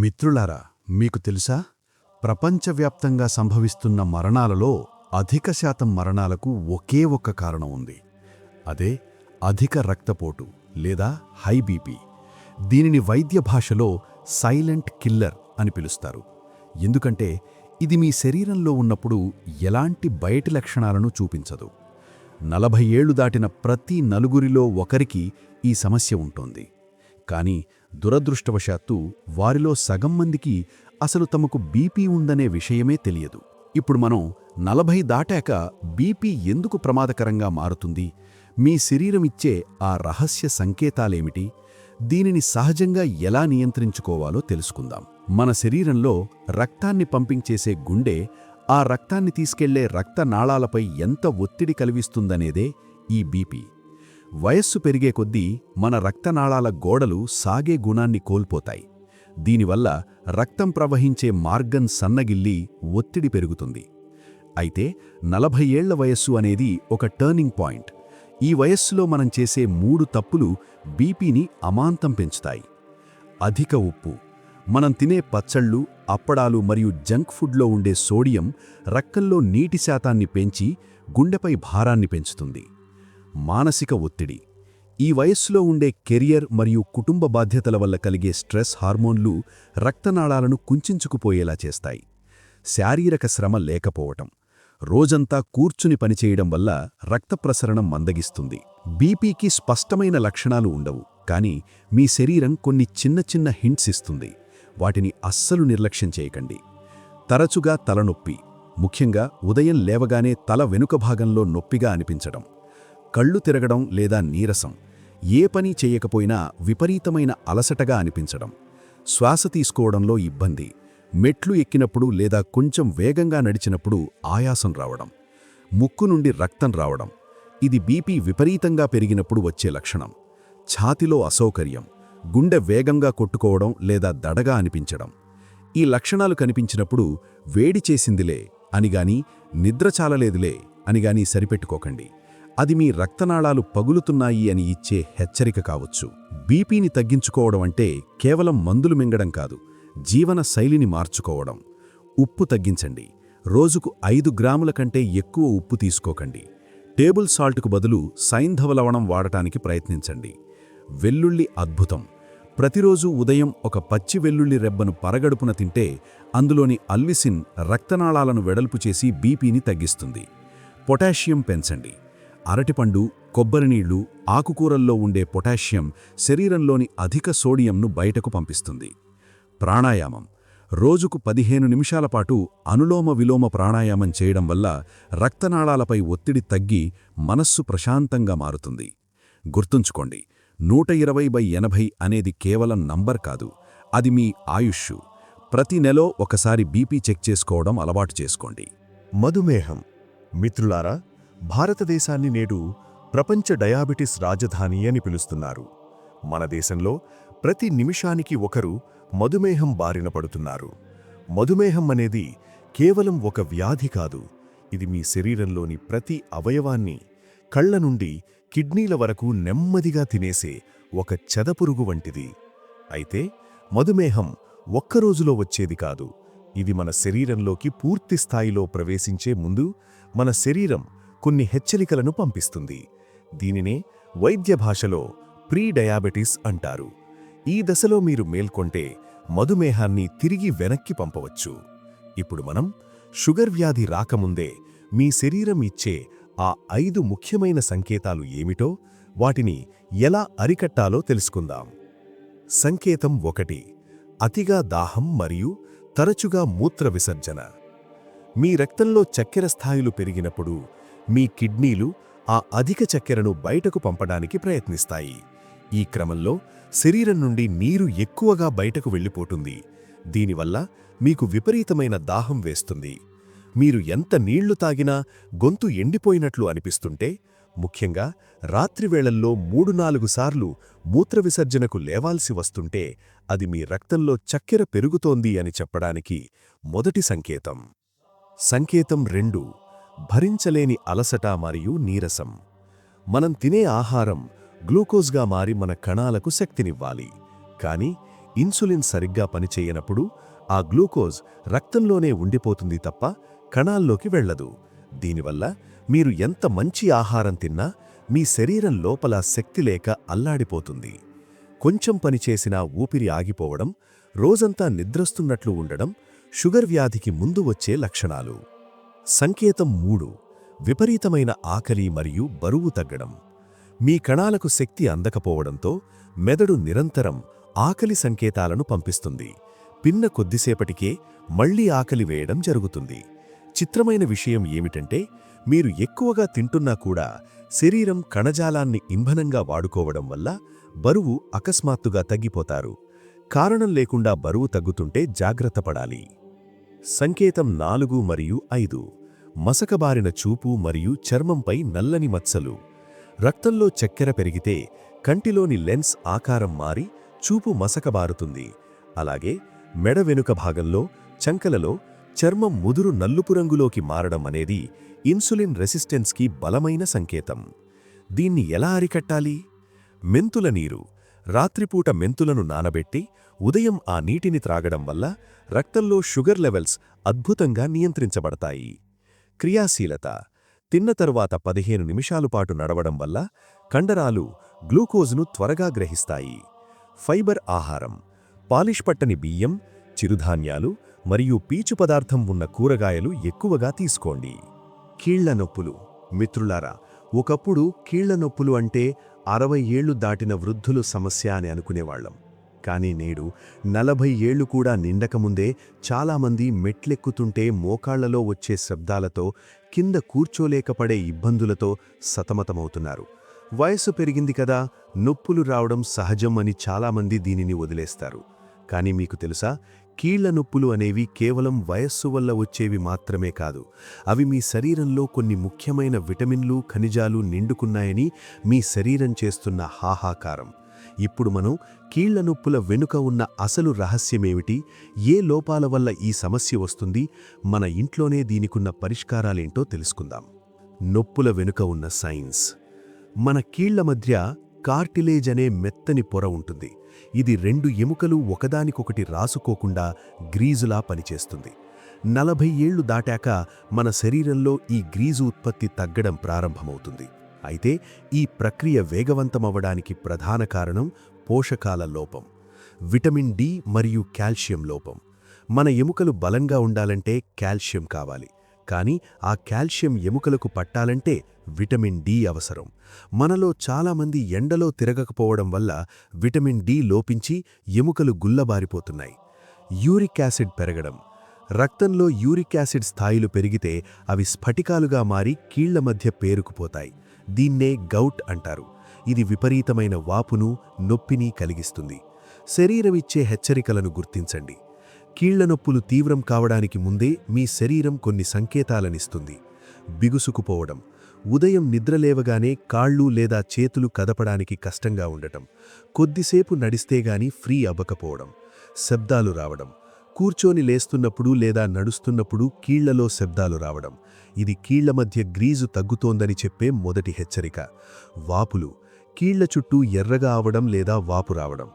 మిత్రులారా, మీకు తెలుసా, ప్రపంచవ్యాప్తంగా సంభవిస్తున్న మరణాలలో అధిక శాతం మరణాలకు ఒకే ఒక్క కారణం ఉంది. అదే అధిక రక్తపోటు లేదా హై బీపీ. దీనిని వైద్య భాషలో సైలెంట్ కిల్లర్ అని పిలుస్తారు. ఎందుకంటే ఇది మీ శరీరంలో ఉన్నప్పుడు ఎలాంటి బయటి లక్షణాలను చూపించదు. 40 ఏళ్లు దాటిన ప్రతి నలుగురిలో ఒకరికి ఈ సమస్య ఉంటోంది. కానీ దురదృష్టవశాత్తు వారిలో సగం మందికి అసలు తమకు బీపీ ఉందనే విషయమే తెలియదు. ఇప్పుడు మనం 40 దాటాక బీపీ ఎందుకు ప్రమాదకరంగా మారుతుంది, మీ శరీరమిచ్చే ఆ రహస్య సంకేతాలేమిటి, దీనిని సహజంగా ఎలా నియంత్రించుకోవాలో తెలుసుకుందాం. మన శరీరంలో రక్తాన్ని పంపింగ్ చేసే గుండె ఆ రక్తాన్ని తీసుకెళ్లే రక్తనాళాలపై ఎంత ఒత్తిడి కలిగిస్తుందనేదే ఈ బీపీ. వయస్సు పెరిగే కొద్దీ మన రక్తనాళాల గోడలు సాగే గుణాన్ని కోల్పోతాయి. దీనివల్ల రక్తం ప్రవహించే మార్గం సన్నగిల్లి ఒత్తిడి పెరుగుతుంది. అయితే 40 ఏళ్ల వయస్సు అనేది ఒక టర్నింగ్ పాయింట్. ఈ వయస్సులో మనం చేసే 3 తప్పులు బీపీని అమాంతం పెంచుతాయి. అధిక ఉప్పు. మనం తినే పచ్చళ్ళు, అప్పడాలు మరియు జంక్ ఫుడ్లో ఉండే సోడియం రక్తంలో నీటి శాతాన్ని పెంచి గుండెపై భారాన్ని పెంచుతుంది. మానసిక ఒత్తిడి. ఈ వయస్సులో ఉండే కెరియర్ మరియు కుటుంబ బాధ్యతల వల్ల కలిగే స్ట్రెస్ హార్మోన్లు రక్తనాళాలను కుంచుకుపోయేలా చేస్తాయి. శారీరక శ్రమ లేకపోవటం. రోజంతా కూర్చుని పనిచేయడం వల్ల రక్త ప్రసరణం మందగిస్తుంది. బీపీకి స్పష్టమైన లక్షణాలు ఉండవు, కానీ మీ శరీరం కొన్ని చిన్న చిన్న హింట్స్ ఇస్తుంది. వాటిని అస్సలు నిర్లక్ష్యం చేయకండి. తరచుగా తలనొప్పి, ముఖ్యంగా ఉదయం లేవగానే తల వెనుక భాగంలో నొప్పిగా అనిపించడం. కళ్ళు తిరగడం లేదా నీరసం. ఏ పని చేయకపోయినా విపరీతమైన అలసటగా అనిపించడం. శ్వాస తీసుకోవడంలో ఇబ్బంది. మెట్లు ఎక్కినప్పుడు లేదా కొంచెం వేగంగా నడిచినప్పుడు ఆయాసం రావడం. ముక్కు నుండి రక్తం రావడం. ఇది బీపీ విపరీతంగా పెరిగినప్పుడు వచ్చే లక్షణం. ఛాతిలో అసౌకర్యం. గుండె వేగంగా కొట్టుకోవడం లేదా దడగా అనిపించడం. ఈ లక్షణాలు కనిపించినప్పుడు వేడి చేసిందిలే అనిగాని, నిద్ర చాలలేదులే అనిగాని సరిపెట్టుకోకండి. అది మీ రక్తనాళాలు పగులుతున్నాయి అని ఇచ్చే హెచ్చరిక కావచ్చు. బీపీని తగ్గించుకోవడం అంటే కేవలం మందులు మింగడం కాదు, జీవన శైలిని మార్చుకోవడం. ఉప్పు తగ్గించండి. రోజుకు 5 గ్రాముల కంటే ఎక్కువ ఉప్పు తీసుకోకండి. టేబుల్ సాల్ట్కు బదులు సైంధవ లవణం వాడటానికి ప్రయత్నించండి. వెల్లుల్లి అద్భుతం. ప్రతిరోజు ఉదయం ఒక పచ్చి వెల్లుల్లి రెబ్బను పరగడుపున తింటే అందులోని అల్విసిన్ రక్తనాళాలను వెడల్పు చేసి బీపీని తగ్గిస్తుంది. పొటాషియం పెంచండి. అరటిపండు, కొబ్బరినీళ్లు, ఆకుకూరల్లో ఉండే పొటాషియం శరీరంలోని అధిక సోడియంను బయటకు పంపిస్తుంది. ప్రాణాయామం. రోజుకు 15 నిమిషాల పాటు అనులోమ విలోమ ప్రాణాయామం చేయడం వల్ల రక్తనాళాలపై ఒత్తిడి తగ్గి మనస్సు ప్రశాంతంగా మారుతుంది. గుర్తుంచుకోండి, 120/80 అనేది కేవలం నంబర్ కాదు, అది మీ ఆయుష్షు. ప్రతి నెలో ఒకసారి బీపీ చెక్ చేసుకోవడం అలవాటు చేసుకోండి. మధుమేహం. మిత్రులారా, భారతదేశాన్ని నేడు ప్రపంచ డయాబెటిస్ రాజధాని అని పిలుస్తున్నారు. మన దేశంలో ప్రతి నిమిషానికి ఒకరు మధుమేహం బారిన పడుతున్నారు. మధుమేహం అనేది కేవలం ఒక వ్యాధి కాదు, ఇది మీ శరీరంలోని ప్రతి అవయవాన్ని, కళ్ల నుండి కిడ్నీల వరకు నెమ్మదిగా తినేసే ఒక చెదపురుగు వంటిది. అయితే మధుమేహం ఒక్కరోజులో వచ్చేది కాదు. ఇది మన శరీరంలోకి పూర్తి స్థాయిలో ప్రవేశించే ముందు మన శరీరం కొన్ని హెచ్చరికలను పంపిస్తుంది. దీనినే వైద్య భాషలో ప్రీ డయాబెటిస్ అంటారు. ఈ దశలో మీరు మేల్కొంటే మధుమేహాన్ని తిరిగి వెనక్కి పంపవచ్చు. ఇప్పుడు మనం షుగర్ వ్యాధి రాకముందే మీ శరీరం ఇచ్చే ఆ 5 ముఖ్యమైన సంకేతాలు ఏమిటో, వాటిని ఎలా అరికట్టాలో తెలుసుకుందాం. సంకేతం 1. అతిగా దాహం మరియు తరచుగా మూత్ర విసర్జన. మీ రక్తంలో చక్కెర స్థాయిలు పెరిగినప్పుడు మీ కిడ్నీలు ఆ అధిక చక్కెరను బయటకు పంపడానికి ప్రయత్నిస్తాయి. ఈ క్రమంలో శరీరం నుండి నీరు ఎక్కువగా బయటకు వెళ్ళిపోతుంది. దీనివల్ల మీకు విపరీతమైన దాహం వేస్తుంది. మీరు ఎంత నీళ్లు తాగినా గొంతు ఎండిపోయినట్లు అనిపిస్తుంటే, ముఖ్యంగా రాత్రివేళల్లో 3-4 సార్లు మూత్ర విసర్జనకు లేవాల్సి వస్తుంటే, అది మీ రక్తంలో చక్కెర పెరుగుతోంది అని చెప్పడానికి మొదటి సంకేతం. సంకేతం 2. భరించలేని అలసట మరియు నీరసం. మనం తినే ఆహారం గ్లూకోజ్గా మారి మన కణాలకు శక్తినివ్వాలి. కానీ ఇన్సులిన్ సరిగ్గా పనిచేయనప్పుడు ఆ గ్లూకోజ్ రక్తంలోనే ఉండిపోతుంది తప్ప కణాల్లోకి వెళ్ళదు. దీనివల్ల మీరు ఎంత మంచి ఆహారం తిన్నా మీ శరీరం లోపల శక్తి లేక అల్లాడిపోతుంది. కొంచెం పనిచేసినా ఊపిరి ఆగిపోవడం, రోజంతా నిద్రస్తున్నట్లు ఉండడం షుగర్ వ్యాధికి ముందు వచ్చే లక్షణాలు. సంకేతం 3. విపరీతమైన ఆకలి మరియు బరువు తగ్గడం. మీ కణాలకు శక్తి అందకపోవడంతో మెదడు నిరంతరం ఆకలి సంకేతాలను పంపిస్తుంది. పిన్న కొద్దిసేపటికే మళ్లీ ఆకలి వేయడం జరుగుతుంది. చిత్రమైన విషయం ఏమిటంటే, మీరు ఎక్కువగా తింటున్నా కూడా శరీరం కణజాలాన్ని ఇంధనంగా వాడుకోవడం వల్ల బరువు అకస్మాత్తుగా తగ్గిపోతారు. కారణం లేకుండా బరువు తగ్గుతుంటే జాగ్రత్త పడాలి. సంకేతం 4 మరియు 5. మసకబారిన చూపు మరియు చర్మంపై నల్లని మచ్చలు. రక్తంలో చక్కెర పెరిగితే కంటిలోని లెన్స్ ఆకారం మారి చూపు మసకబారుతుంది. అలాగే మెడ వెనుక భాగంలో, చంకలలో చర్మం ముదురు నలుపు రంగులోకి మారడం అనేది ఇన్సులిన్ రెసిస్టెన్స్కి బలమైన సంకేతం. దీన్ని ఎలా అరికట్టాలి? మెంతుల నీరు. రాత్రిపూట మెంతులను నానబెట్టి ఉదయం ఆ నీటిని త్రాగడం వల్ల రక్తంలో షుగర్ లెవెల్స్ అద్భుతంగా నియంత్రించబడతాయి. క్రియాశీలత. తిన్న తరువాత 15 నిమిషాల పాటు నడవడం వల్ల కండరాలు గ్లూకోజ్ను త్వరగా గ్రహిస్తాయి. ఫైబర్ ఆహారం. పాలిష్ పట్టని బియ్యం, చిరుధాన్యాలు మరియు పీచు పదార్థం ఉన్న కూరగాయలు ఎక్కువగా తీసుకోండి. కీళ్ల నొప్పులు. మిత్రులారా, ఒకప్పుడు కీళ్ల నొప్పులు అంటే 60 ఏళ్లు దాటిన వృద్ధులు సమస్య అని అనుకునేవాళ్లం. కానీ నేడు 40 ఏళ్లు కూడా నిండకముందే చాలామంది మెట్లెక్కుతుంటే మోకాళ్లలో వచ్చే శబ్దాలతో, కింద కూర్చోలేకపడే ఇబ్బందులతో సతమతమవుతున్నారు. వయసు పెరిగింది కదా, నొప్పులు రావడం సహజం అని చాలామంది దీనిని వదిలేస్తారు. కానీ మీకు తెలుసా, కీళ్ల నొప్పులు అనేవి కేవలం వయస్సు వల్ల వచ్చేవి మాత్రమే కాదు. అవి మీ శరీరంలో కొన్ని ముఖ్యమైన విటమిన్లు, ఖనిజాలు నిండుకున్నాయని మీ శరీరం చేస్తున్న హాహాకారం. ఇప్పుడు మనం కీళ్ల నొప్పుల వెనుక ఉన్న అసలు రహస్యమేమిటి, ఏ లోపాల వల్ల ఈ సమస్య వస్తుంది, మన ఇంట్లోనే దీనికున్న పరిష్కారాలేంటో తెలుసుకుందాం. నొప్పుల వెనుక ఉన్న సైన్స్. మన కీళ్ల మధ్య కార్టిలేజ్ అనే మెత్తని పొర ఉంటుంది. ఇది 2 ఎముకలు ఒకదానికొకటి రాసుకోకుండా గ్రీజులా పనిచేస్తుంది. 40 ఏళ్లు దాటాక మన శరీరంలో ఈ గ్రీజు ఉత్పత్తి తగ్గడం ప్రారంభమవుతుంది. అయితే ఈ ప్రక్రియ వేగవంతమవ్వడానికి ప్రధాన కారణం పోషకాల లోపం. విటమిన్ డి మరియు కాల్షియం లోపం. మన ఎముకలు బలంగా ఉండాలంటే కాల్షియం కావాలి. కానీ ఆ కాల్షియం ఎముకలకు పట్టాలంటే విటమిన్ డి అవసరం. మనలో చాలామంది ఎండలో తిరగకపోవడం వల్ల విటమిన్ డి లోపించి ఎముకలు గుల్లబారిపోతున్నాయి. యూరిక్ యాసిడ్ పెరగడం. రక్తంలో యూరిక్ యాసిడ్ స్థాయిలు పెరిగితే అవి స్ఫటికాలుగా మారి కీళ్ల మధ్య పేరుకుపోతాయి. దీన్నే గౌట్ అంటారు. ఇది విపరీతమైన వాపును, నొప్పిని కలిగిస్తుంది. శరీరమిచ్చే హెచ్చరికలను గుర్తించండి. కీళ్ల నొప్పులు తీవ్రం కావడానికి ముందే మీ శరీరం కొన్ని సంకేతాలనిస్తుంది. బిగుసుకుపోవడం. ఉదయం నిద్రలేవగానే కాళ్ళు లేదా చేతులు కదపడానికి కష్టంగా ఉండటం. కొద్దిసేపు నడిస్తేగాని ఫ్రీ అవ్వకపోవడం. శబ్దాలు రావడం. కూర్చొని లేస్తున్నప్పుడు లేదా నడుస్తున్నప్పుడు కీళ్లలో శబ్దాలు రావడం. ఇది కీళ్ల మధ్య గ్రీజు తగ్గుతోందని చెప్పే మొదటి హెచ్చరిక. వాపులు. కీళ్ల చుట్టూ ఎర్రగా అవడం లేదా వాపు రావడం.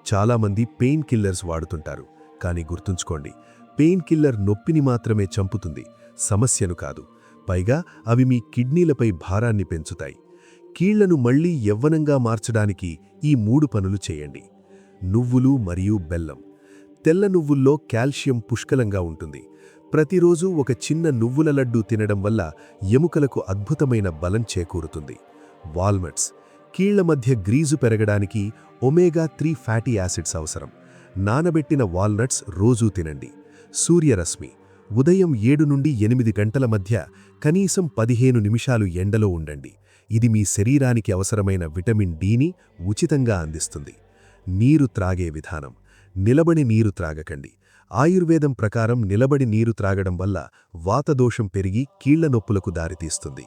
చాలామంది పెయిన్ కిల్లర్స్ వాడుతుంటారు. కానీ గుర్తుంచుకోండి, పెయిన్ కిల్లర్ నొప్పిని మాత్రమే చంపుతుంది, సమస్యను కాదు. పైగా అవి మీ కిడ్నీలపై భారాన్ని పెంచుతాయి. కీళ్లను మళ్లీ యవ్వనంగా మార్చడానికి ఈ 3 పనులు చేయండి. నువ్వులు మరియు బెల్లం. తెల్ల నువ్వుల్లో కాల్షియం పుష్కలంగా ఉంటుంది. ప్రతిరోజు ఒక చిన్న నువ్వుల లడ్డూ తినడం వల్ల ఎముకలకు అద్భుతమైన బలం చేకూరుతుంది. వాల్నట్స్. కీళ్ల మధ్య గ్రీజు పెరగడానికి ఒమేగా 3 ఫ్యాటీ యాసిడ్స్ అవసరం. నానబెట్టిన వాల్నట్స్ రోజూ తినండి. సూర్యరశ్మి. ఉదయం 7 నుండి 8 గంటల మధ్య కనీసం 15 నిమిషాలు ఎండలో ఉండండి. ఇది మీ శరీరానికి అవసరమైన విటమిన్ డిని ఉచితంగా అందిస్తుంది. నీరు త్రాగే విధానం. నిలబడి నీరు త్రాగకండి. ఆయుర్వేదం ప్రకారం నిలబడి నీరు త్రాగడం వల్ల వాతదోషం పెరిగి కీళ్ల నొప్పులకు దారితీస్తుంది.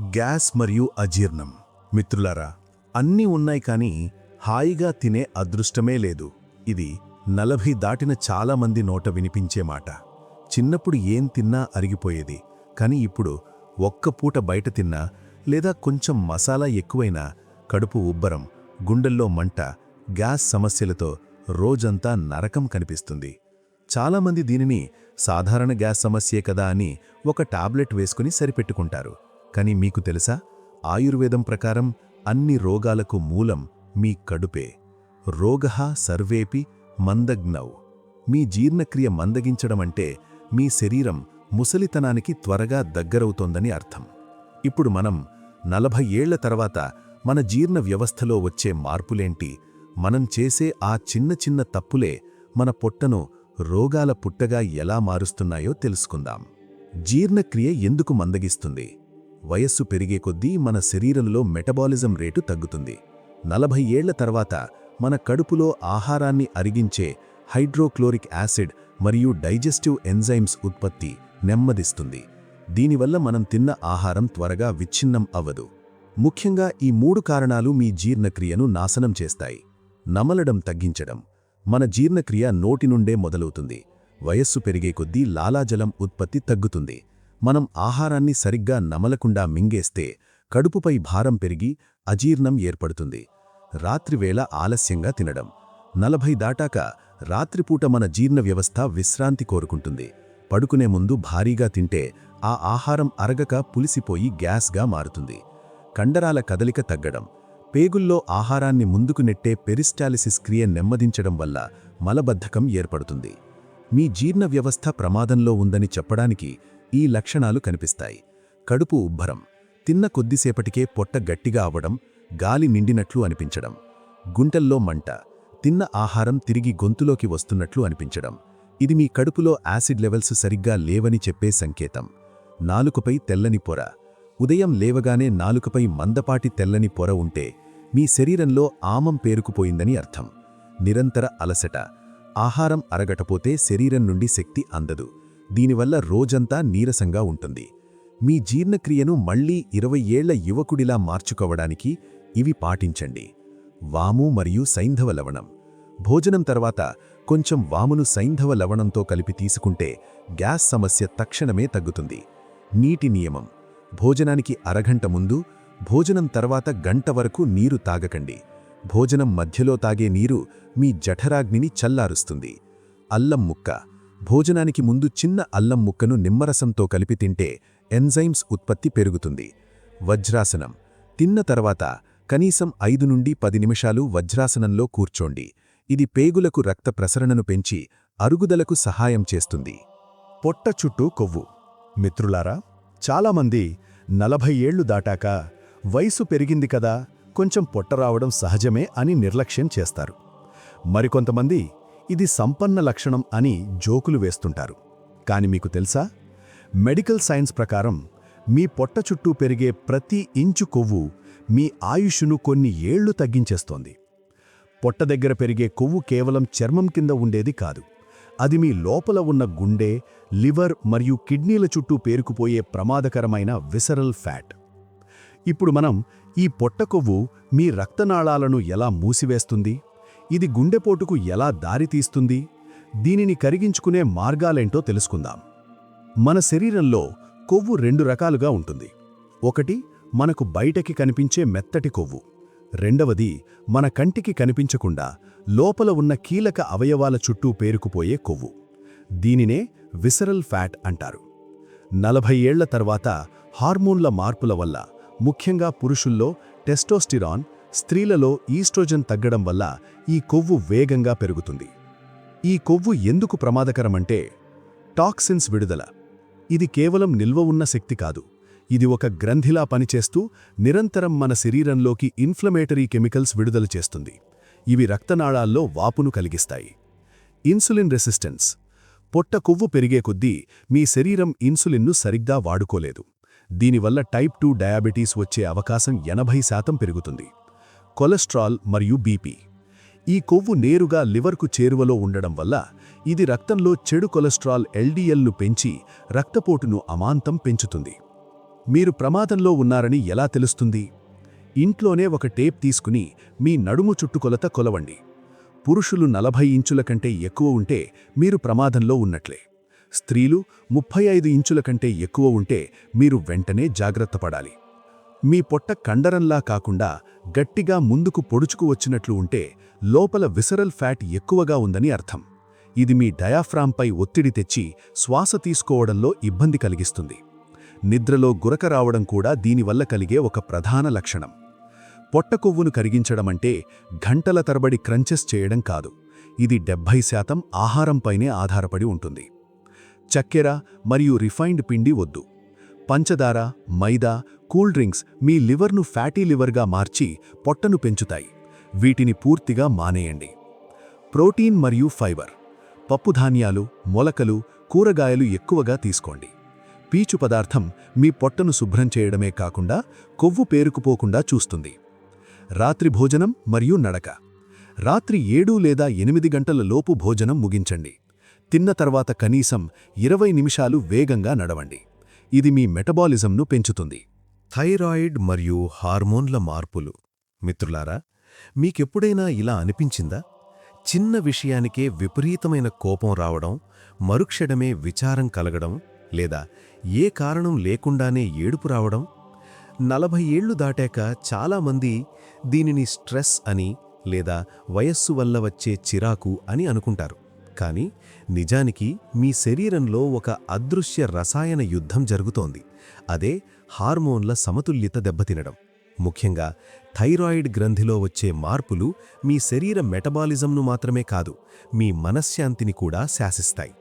గ్యాస్ మరియు అజీర్ణం. మిత్రులారా, అన్నీ ఉన్నాయి కానీ హాయిగా తినే అదృష్టమే లేదు. ఇది 40 దాటిన చాలామంది నోట వినిపించే మాట. చిన్నప్పుడు ఏం తిన్నా అరిగిపోయేది. కానీ ఇప్పుడు ఒక్క పూట బయట తిన్నా లేదా కొంచెం మసాలా ఎక్కువైనా కడుపు ఉబ్బరం, గుండెల్లో మంట, గ్యాస్ సమస్యలతో రోజంతా నరకం కనిపిస్తుంది. చాలామంది దీనిని సాధారణ గ్యాస్ సమస్యే కదా అని ఒక టాబ్లెట్ వేసుకుని సరిపెట్టుకుంటారు. కానీ మీకు తెలుసా, ఆయుర్వేదం ప్రకారం అన్ని రోగాలకు మూలం మీ కడుపే. రోగః సర్వేపి మందగ్నౌ. మీ జీర్ణక్రియ మందగించడమంటే మీ శరీరం ముసలితనానికి త్వరగా దగ్గరవుతోందని అర్థం. ఇప్పుడు మనం 40 ఏళ్ల తర్వాత మన జీర్ణ వ్యవస్థలో వచ్చే మార్పులేంటి, మనం చేసే ఆ చిన్న చిన్న తప్పులే మన పొట్టను రోగాల పుట్టగా ఎలా మారుస్తున్నాయో తెలుసుకుందాం. జీర్ణక్రియ ఎందుకు మందగిస్తుంది? వయస్సు పెరిగే కొద్దీ మన శరీరంలో మెటబాలిజం రేటు తగ్గుతుంది. 40 ఏళ్ల తర్వాత మన కడుపులో ఆహారాన్ని అరిగించే హైడ్రోక్లోరిక్ యాసిడ్ మరియు డైజెస్టివ్ ఎంజైమ్స్ ఉత్పత్తి నెమ్మదిస్తుంది. దీనివల్ల మనం తిన్న ఆహారం త్వరగా విచ్ఛిన్నం అవ్వదు. ముఖ్యంగా ఈ 3 కారణాలు మీ జీర్ణక్రియను నాశనం చేస్తాయి. నమలడం తగ్గించడం. మన జీర్ణక్రియ నోటి నుండే మొదలవుతుంది. వయస్సు పెరిగే కొద్దీ లాలాజలం ఉత్పత్తి తగ్గుతుంది. మనం ఆహారాన్ని సరిగ్గా నమలకుండా మింగేస్తే కడుపుపై భారం పెరిగి అజీర్ణం ఏర్పడుతుంది. రాత్రివేళ ఆలస్యంగా తినడం. 40 దాటాక రాత్రిపూట మన జీర్ణ వ్యవస్థ విశ్రాంతి కోరుకుంటుంది. పడుకునే ముందు భారీగా తింటే ఆ ఆహారం అరగక పులిసిపోయి గ్యాస్గా మారుతుంది. కండరాల కదలిక తగ్గడం. పేగుల్లో ఆహారాన్ని ముందుకు నెట్టే పెరిస్టాలిసిస్ క్రియ నెమ్మదించడం వల్ల మలబద్ధకం ఏర్పడుతుంది. మీ జీర్ణ వ్యవస్థ ప్రమాదంలో ఉందని చెప్పడానికి ఈ లక్షణాలు కనిపిస్తాయి. కడుపు ఉబ్బరం. తిన్న కొద్దిసేపటికే పొట్ట గట్టిగా అవ్వడం, గాలి నిండినట్లు అనిపించడం. గుంటల్లో మంట. తిన్న ఆహారం తిరిగి గొంతులోకి వస్తున్నట్లు అనిపించడం. ఇది మీ కడుపులో యాసిడ్ లెవెల్స్ సరిగ్గా లేవని చెప్పే సంకేతం. నాలుకపై తెల్లని పొర. ఉదయం లేవగానే నాలుకపై మందపాటి తెల్లని పొర ఉంటే మీ శరీరంలో ఆమం పేరుకుపోయిందని అర్థం. నిరంతర అలసట. ఆహారం అరగటపోతే శరీరం నుండి శక్తి అందదు. దీనివల్ల రోజంతా నీరసంగా ఉంటుంది. మీ జీర్ణక్రియను మళ్లీ 20 ఏళ్ల యువకుడిలా మార్చుకోవడానికి ఇవి పాటించండి. వాము మరియు సైంధవ లవణం. భోజనం తర్వాత కొంచెం వామును సైంధవ లవణంతో కలిపి తీసుకుంటే గ్యాస్ సమస్య తక్షణమే తగ్గుతుంది. నీటి నియమం. భోజనానికి అరగంట ముందు, భోజనం తర్వాత గంట వరకు నీరు తాగకండి. భోజనం మధ్యలో తాగే నీరు మీ జఠరాగ్నిని చల్లారుస్తుంది. అల్లం ముక్క. భోజనానికి ముందు చిన్న అల్లం ముక్కను నిమ్మరసంతో కలిపి తింటే ఎంజైమ్స్ ఉత్పత్తి పెరుగుతుంది. వజ్రాసనం. తిన్న తర్వాత కనీసం 5 నుండి 10 నిమిషాలు వజ్రాసనంలో కూర్చోండి. ఇది పేగులకు రక్త ప్రసరణను పెంచి అరుగుదలకు సహాయం చేస్తుంది. పొట్ట చుట్టూ కొవ్వు. మిత్రులారా, చాలామంది 40 ఏళ్లు దాటాక వయసు పెరిగింది కదా, కొంచెం పొట్ట రావడం సహజమే అని నిర్లక్ష్యం చేస్తారు. మరికొంతమంది ఇది సంపన్న లక్షణం అని జోకులు వేస్తుంటారు. కాని మీకు తెలుసా, మెడికల్ సైన్స్ ప్రకారం మీ పొట్ట చుట్టూ పెరిగే ప్రతి ఇంచు కొవ్వు మీ ఆయుష్ను కొన్ని ఏళ్లు తగ్గించేస్తోంది. పొట్ట దగ్గర పెరిగే కొవ్వు కేవలం చర్మం కింద ఉండేది కాదు. అది మీ లోపల ఉన్న గుండె, లివర్ మరియు కిడ్నీల చుట్టూ పేరుకుపోయే ప్రమాదకరమైన విసరల్ ఫ్యాట్. ఇప్పుడు మనం ఈ పొట్ట కొవ్వు మీ రక్తనాళాలను ఎలా మూసివేస్తుంది, ఇది గుండెపోటుకు ఎలా దారితీస్తుంది, దీనిని కరిగించుకునే మార్గాలేంటో తెలుసుకుందాం. మన శరీరంలో కొవ్వు 2 రకాలుగా ఉంటుంది. ఒకటి మనకు బయటకి కనిపించే మెత్తటి కొవ్వు. రెండవది మన కంటికి కనిపించకుండా లోపల ఉన్న కీలక అవయవాల చుట్టూ పేరుకుపోయే కొవ్వు. దీనినే విసరల్ ఫ్యాట్ అంటారు. 40 ఏళ్ల తర్వాత హార్మోన్ల మార్పుల వల్ల, ముఖ్యంగా పురుషుల్లో టెస్టోస్టిరాన్, స్త్రీలలో ఈస్ట్రోజన్ తగ్గడం వల్ల ఈ కొవ్వు వేగంగా పెరుగుతుంది. ఈ కొవ్వు ఎందుకు ప్రమాదకరమంటే, టాక్సిన్స్ విడుదల. ఇది కేవలం నిల్వ ఉన్న శక్తి కాదు. ఇది ఒక గ్రంథిలా పనిచేస్తూ నిరంతరం మన శరీరంలోకి ఇన్ఫ్లమేటరీ కెమికల్స్ విడుదల చేస్తుంది. ఇవి రక్తనాళాల్లో వాపును కలిగిస్తాయి. Insulin resistance. పొట్ట కొవ్వు పెరిగే కొద్దీ మీ శరీరం ఇన్సులిన్ను సరిగ్గా వాడుకోలేదు. దీనివల్ల టైప్ 2 డయాబెటీస్ వచ్చే అవకాశం 80% పెరుగుతుంది. కొలెస్ట్రాల్ మరియు బీపీ. ఈ కొవ్వు నేరుగా లివర్కు చేరువలో ఉండడం వల్ల ఇది రక్తంలో చెడు కొలెస్ట్రాల్ LDLను పెంచి రక్తపోటును అమాంతం పెంచుతుంది. మీరు ప్రమాదంలో ఉన్నారని ఎలా తెలుస్తుంది? ఇంట్లోనే ఒక టేప్ తీసుకుని మీ నడుము చుట్టుకొలత కొలవండి. పురుషులు 40 ఇంచుల కంటే ఎక్కువ ఉంటే మీరు ప్రమాదంలో ఉన్నట్లే. స్త్రీలు 35 ఇంచుల కంటే ఎక్కువ ఉంటే మీరు వెంటనే జాగ్రత్త పడాలి. మీ పొట్ట కండరంలా కాకుండా గట్టిగా ముందుకు పొడుచుకు వచ్చినట్లు ఉంటే లోపల విసరల్ ఫ్యాట్ ఎక్కువగా ఉందని అర్థం. ఇది మీ డయాఫ్రాంపై ఒత్తిడి తెచ్చి శ్వాస తీసుకోవడంలో ఇబ్బంది కలిగిస్తుంది. నిద్రలో గురక రావడం కూడా దీనివల్ల కలిగే ఒక ప్రధాన లక్షణం. పొట్ట కొవ్వును కరిగించడమంటే గంటల తరబడి క్రంచెస్ చేయడం కాదు. ఇది 70% ఆహారంపైనే ఆధారపడి ఉంటుంది. చక్కెర మరియు రిఫైన్డ్ పిండి వద్దు. పంచదార, మైదా, కూల్ డ్రింక్స్ మీ లివర్ను ఫ్యాటీ లివర్గా మార్చి పొట్టను పెంచుతాయి. వీటిని పూర్తిగా మానేయండి. ప్రోటీన్ మరియు ఫైబర్. పప్పుధాన్యాలు, మొలకలు, కూరగాయలు ఎక్కువగా తీసుకోండి. పీచు పదార్థం మీ పొట్టను శుభ్రం చేయడమే కాకుండా కొవ్వు పేరుకుపోకుండా చూస్తుంది. రాత్రి భోజనం మరియు నడక. రాత్రి 7 లేదా 8 గంటల లోపు భోజనం ముగించండి. తిన్న తర్వాత కనీసం 20 నిమిషాలు వేగంగా నడవండి. ఇది మీ మెటబాలిజంను పెంచుతుంది. థైరాయిడ్ మరియు హార్మోన్ల మార్పులు. మిత్రులారా, మీకెప్పుడైనా ఇలా అనిపించిందా? చిన్న విషయానికే విపరీతమైన కోపం రావడం, మరుక్షణమే విచారం కలగడం, లేదా ఏ కారణం లేకుండానే ఏడుపు రావడం? 40 ఏళ్లు దాటాక చాలామంది దీనిని స్ట్రెస్ అని లేదా వయస్సు వల్ల వచ్చే చిరాకు అని అనుకుంటారు. కానీ నిజానికి మీ శరీరంలో ఒక అదృశ్య రసాయన యుద్ధం జరుగుతోంది. అదే హార్మోన్ల సమతుల్యత దెబ్బతినడం. ముఖ్యంగా థైరాయిడ్ గ్రంథిలో వచ్చే మార్పులు మీ శరీర మెటబాలిజంను మాత్రమే కాదు, మీ మనశ్శాంతిని కూడా శాసిస్తాయి.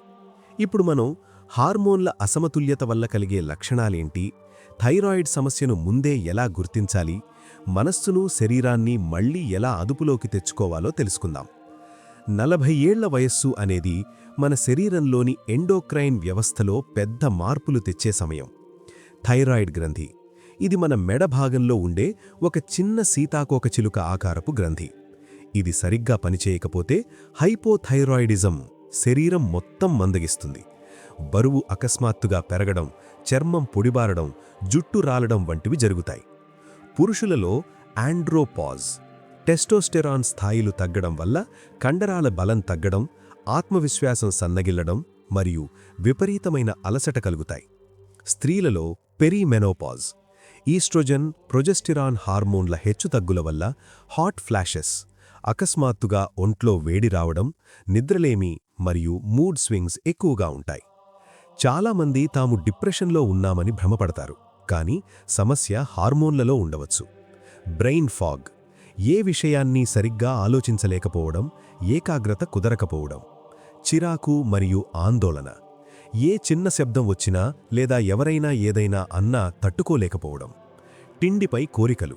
ఇప్పుడు మనం హార్మోన్ల అసమతుల్యత వల్ల కలిగే లక్షణాలేంటి, థైరాయిడ్ సమస్యను ముందే ఎలా గుర్తించాలి, మనస్సును శరీరాన్ని మళ్లీ ఎలా అదుపులోకి తెచ్చుకోవాలో తెలుసుకుందాం. 40 ఏళ్ల వయస్సు అనేది మన శరీరంలోని ఎండోక్రైన్ వ్యవస్థలో పెద్ద మార్పులు తెచ్చే సమయం. థైరాయిడ్ గ్రంథి ఇది మన మెడ భాగంలో ఉండే ఒక చిన్న సీతాకోకచిలుక ఆకారపు గ్రంథి. ఇది సరిగ్గా పనిచేయకపోతే హైపోథైరాయిడిజం శరీరం మొత్తం మందగిస్తుంది. బరువు అకస్మాత్తుగా పెరగడం, చర్మం పొడిబారడం, జుట్టు రాలడం వంటివి జరుగుతాయి. పురుషులలో ఆండ్రోపాజ్ టెస్టోస్టెరాన్ స్థాయిలు తగ్గడం వల్ల కండరాల బలం తగ్గడం, ఆత్మవిశ్వాసం సన్నగిల్లడం మరియు విపరీతమైన అలసట కలుగుతాయి. స్త్రీలలో పెరీమెనోపాజ్ ఈస్ట్రోజన్, ప్రొజెస్టెరాన్ హార్మోన్ల హెచ్చుతగ్గుల వల్ల హాట్ ఫ్లాషెస్, అకస్మాత్తుగా ఒంట్లో వేడి రావడం, నిద్రలేమి మరియు మూడ్ స్వింగ్స్ ఎక్కువగా ఉంటాయి. చాలామంది తాము డిప్రెషన్లో ఉన్నామని భ్రమపడతారు, కానీ సమస్య హార్మోన్లలో ఉండవచ్చు. బ్రెయిన్ ఫాగ్ ఏ విషయాన్ని సరిగ్గా ఆలోచించలేకపోవడం, ఏకాగ్రత కుదరకపోవడం. చిరాకు మరియు ఆందోళన ఏ చిన్న శబ్దం వచ్చినా లేదా ఎవరైనా ఏదైనా అన్నా తట్టుకోలేకపోవడం. తిండిపై కోరికలు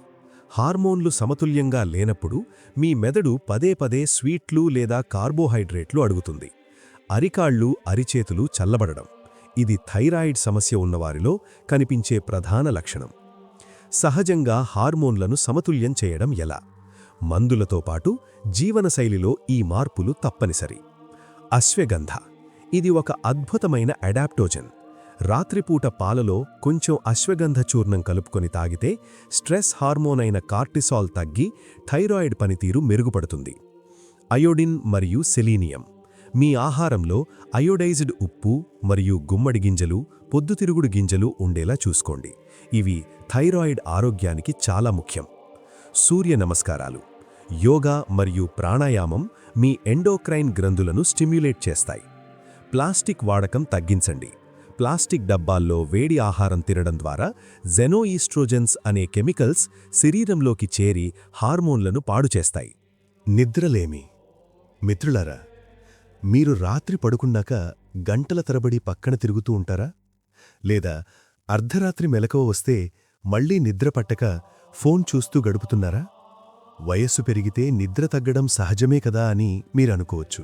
హార్మోన్లు సమతుల్యంగా లేనప్పుడు మీ మెదడు పదే పదే స్వీట్లు లేదా కార్బోహైడ్రేట్లు అడుగుతుంది. అరికాళ్ళు, అరిచేతులు చల్లబడడం ఇది థైరాయిడ్ సమస్య ఉన్నవారిలో కనిపించే ప్రధాన లక్షణం. సహజంగా హార్మోన్లను సమతుల్యం చేయడం ఎలా? మందులతో పాటు జీవనశైలిలో ఈ మార్పులు తప్పనిసరి. అశ్వగంధ ఇది ఒక అద్భుతమైన అడాప్టోజన్. రాత్రిపూట పాలలో కొంచెం అశ్వగంధ చూర్ణం కలుపుకొని తాగితే స్ట్రెస్ హార్మోన్ అయిన కార్టిసాల్ తగ్గి థైరాయిడ్ పనితీరు మెరుగుపడుతుంది. అయోడిన్ మరియు సెలీనియం మీ ఆహారంలో అయోడైజ్డ్ ఉప్పు మరియు గుమ్మడి గింజలు, పొద్దుతిరుగుడు గింజలు ఉండేలా చూసుకోండి. ఇవి థైరాయిడ్ ఆరోగ్యానికి చాలా ముఖ్యం. సూర్య నమస్కారాలు, యోగా మరియు ప్రాణాయామం మీ ఎండోక్రైన్ గ్రంథులను స్టిమ్యులేట్ చేస్తాయి. ప్లాస్టిక్ వాడకం తగ్గించండి. ప్లాస్టిక్ డబ్బాల్లో వేడి ఆహారం తినడం ద్వారా జెనోఈస్ట్రోజెన్స్ అనే కెమికల్స్ శరీరంలోకి చేరి హార్మోన్లను పాడుచేస్తాయి. నిద్రలేమి. మిత్రులారా, మీరు రాత్రి పడుకున్నాక గంటల తరబడి పక్కన తిరుగుతూ ఉంటారా? లేదా అర్ధరాత్రి మెలకువ వస్తే మళ్లీ నిద్ర పట్టక ఫోన్ చూస్తూ గడుపుతున్నారా? వయస్సు పెరిగితే నిద్ర తగ్గడం సహజమే కదా అని మీరనుకోవచ్చు.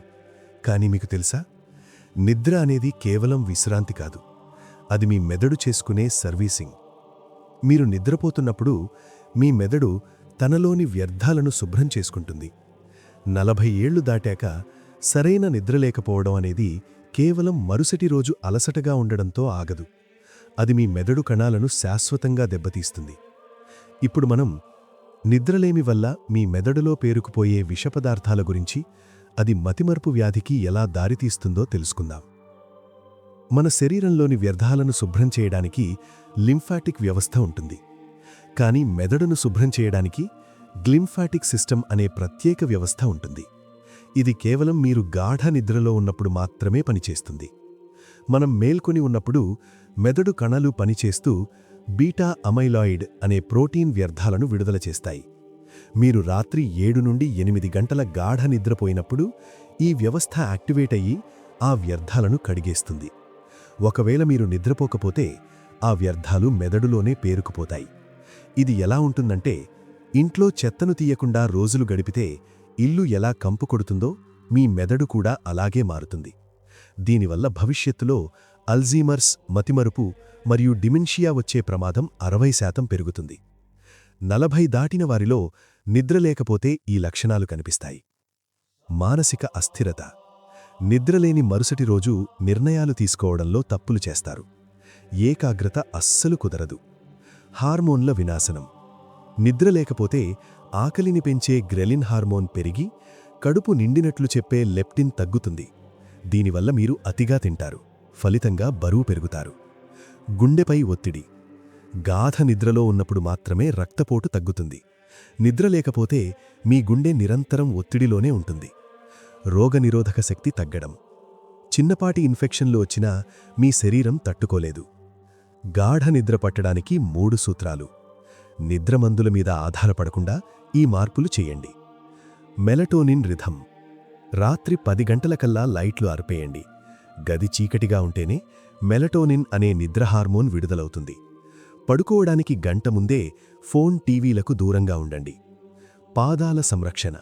కానీ మీకు తెలుసా, నిద్ర అనేది కేవలం విశ్రాంతి కాదు, అది మీ మెదడు చేసుకునే సర్వీసింగ్. మీరు నిద్రపోతున్నప్పుడు మీ మెదడు తనలోని వ్యర్థాలను శుభ్రం చేసుకుంటుంది. 40 ఏళ్లు దాటాక సరైన నిద్రలేకపోవడం అనేది కేవలం మరుసటి రోజు అలసటగా ఉండడంతో ఆగదు. అది మీ మెదడు కణాలను శాశ్వతంగా దెబ్బతీస్తుంది. ఇప్పుడు మనం నిద్రలేమి వల్ల మీ మెదడులో పేరుకుపోయే విషపదార్థాల గురించి, అది మతిమరుపు వ్యాధికి ఎలా దారితీస్తుందో తెలుసుకుందాం. మన శరీరంలోని వ్యర్థాలను శుభ్రం చేయడానికి లింఫాటిక్ వ్యవస్థ ఉంటుంది. కానీ మెదడును శుభ్రం చేయడానికి గ్లింఫాటిక్ సిస్టమ్ అనే ప్రత్యేక వ్యవస్థ ఉంటుంది. ఇది కేవలం మీరు గాఢ నిద్రలో ఉన్నప్పుడు మాత్రమే పనిచేస్తుంది. మనం మేల్కొని ఉన్నప్పుడు మెదడు కణాలు పనిచేస్తూ బీటా అమైలాయిడ్ అనే ప్రోటీన్ వ్యర్థాలను విడుదల చేస్తాయి. మీరు రాత్రి 7 నుండి 8 గంటల గాఢ నిద్రపోయినప్పుడు ఈ వ్యవస్థ యాక్టివేట్ అయ్యి ఆ వ్యర్థాలను కడిగేస్తుంది. ఒకవేళ మీరు నిద్రపోకపోతే ఆ వ్యర్థాలు మెదడులోనే పేరుకుపోతాయి. ఇది ఎలా ఉంటుందంటే, ఇంట్లో చెత్తను తీయకుండా రోజులు గడిపితే ఇల్లు ఎలా కంపు కొడుతుందో మీ మెదడు కూడా అలాగే మారుతుంది. దీనివల్ల భవిష్యత్తులో అల్జీమర్స్, మతిమరుపు మరియు డిమెన్షియా వచ్చే ప్రమాదం 60% పెరుగుతుంది. 40 దాటిన వారిలో నిద్ర లేకపోతే ఈ లక్షణాలు కనిపిస్తాయి. మానసిక అస్థిరత. నిద్రలేని మరుసటి రోజు నిర్ణయాలు తీసుకోవడంలో తప్పులు చేస్తారు. ఏకాగ్రత అస్సలు కుదరదు. హార్మోన్ల వినాశనం. నిద్ర లేకపోతే ఆకలిని పెంచే గ్రెలిన్ హార్మోన్ పెరిగి కడుపు నిండినట్లు చెప్పే లెప్టిన్ తగ్గుతుంది. దీనివల్ల మీరు అతిగా తింటారు. ఫలితంగా బరువు పెరుగుతారు. గుండెపై ఒత్తిడి. గాఢ నిద్రలో ఉన్నప్పుడు మాత్రమే రక్తపోటు తగ్గుతుంది. నిద్ర లేకపోతే మీ గుండె నిరంతరం ఒత్తిడిలోనే ఉంటుంది. రోగనిరోధక శక్తి తగ్గడం. చిన్నపాటి ఇన్ఫెక్షన్లు వచ్చినా మీ శరీరం తట్టుకోలేదు. గాఢ నిద్ర పట్టడానికి 3 సూత్రాలు. నిద్రమందుల మీద ఆధారపడకుండా ఈ మార్పులు చేయండి. Melatonin rhythm. రాత్రి 10 గంటలకల్లా లైట్లు ఆర్పేయండి. గది చీకటిగా ఉంటేనే మెలటోనిన్ అనే నిద్ర హార్మోన్ విడుదలవుతుంది. పడుకోవడానికి గంట ముందే ఫోన్, టీవీలకు దూరంగా ఉండండి. పాదాల సంరక్షణ.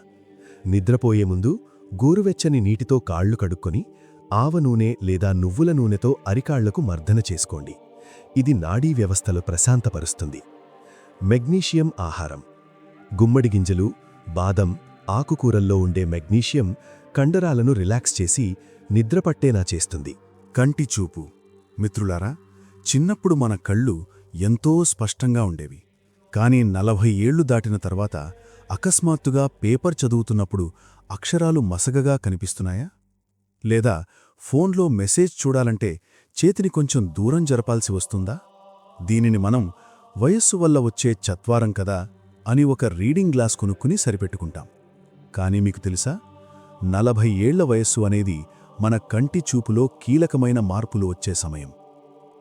నిద్రపోయే ముందు గోరువెచ్చని నీటితో కాళ్లు కడుక్కొని ఆవ నూనె లేదా నువ్వుల నూనెతో అరికాళ్లకు మర్దన చేసుకోండి. ఇది నాడీ వ్యవస్థలు ప్రశాంతపరుస్తుంది. మెగ్నీషియం ఆహారం. గుమ్మడి గింజలు, బాదం, ఆకుకూరల్లో ఉండే మెగ్నీషియం కండరాలను రిలాక్స్ చేసి నిద్రపట్టేనా చేస్తుంది. కంటి చూపు. మిత్రులారా, చిన్నప్పుడు మన కళ్ళు ఎంతో స్పష్టంగా ఉండేవి. కానీ 40 ఏళ్లు దాటిన తర్వాత అకస్మాత్తుగా పేపర్ చదువుతున్నప్పుడు అక్షరాలు మసగగా కనిపిస్తున్నాయా? లేదా ఫోన్లో మెసేజ్ చూడాలంటే చేతిని కొంచెం దూరం జరపాల్సి వస్తుందా? దీనిని మనం వయస్సు వల్ల వచ్చే చత్వారం కదా అని ఒక రీడింగ్ గ్లాస్ కొనుక్కుని సరిపెట్టుకుంటాం. కానీ మీకు తెలుసా, 40 ఏళ్ల వయస్సు అనేది మన కంటి చూపులో కీలకమైన మార్పులు వచ్చే సమయం.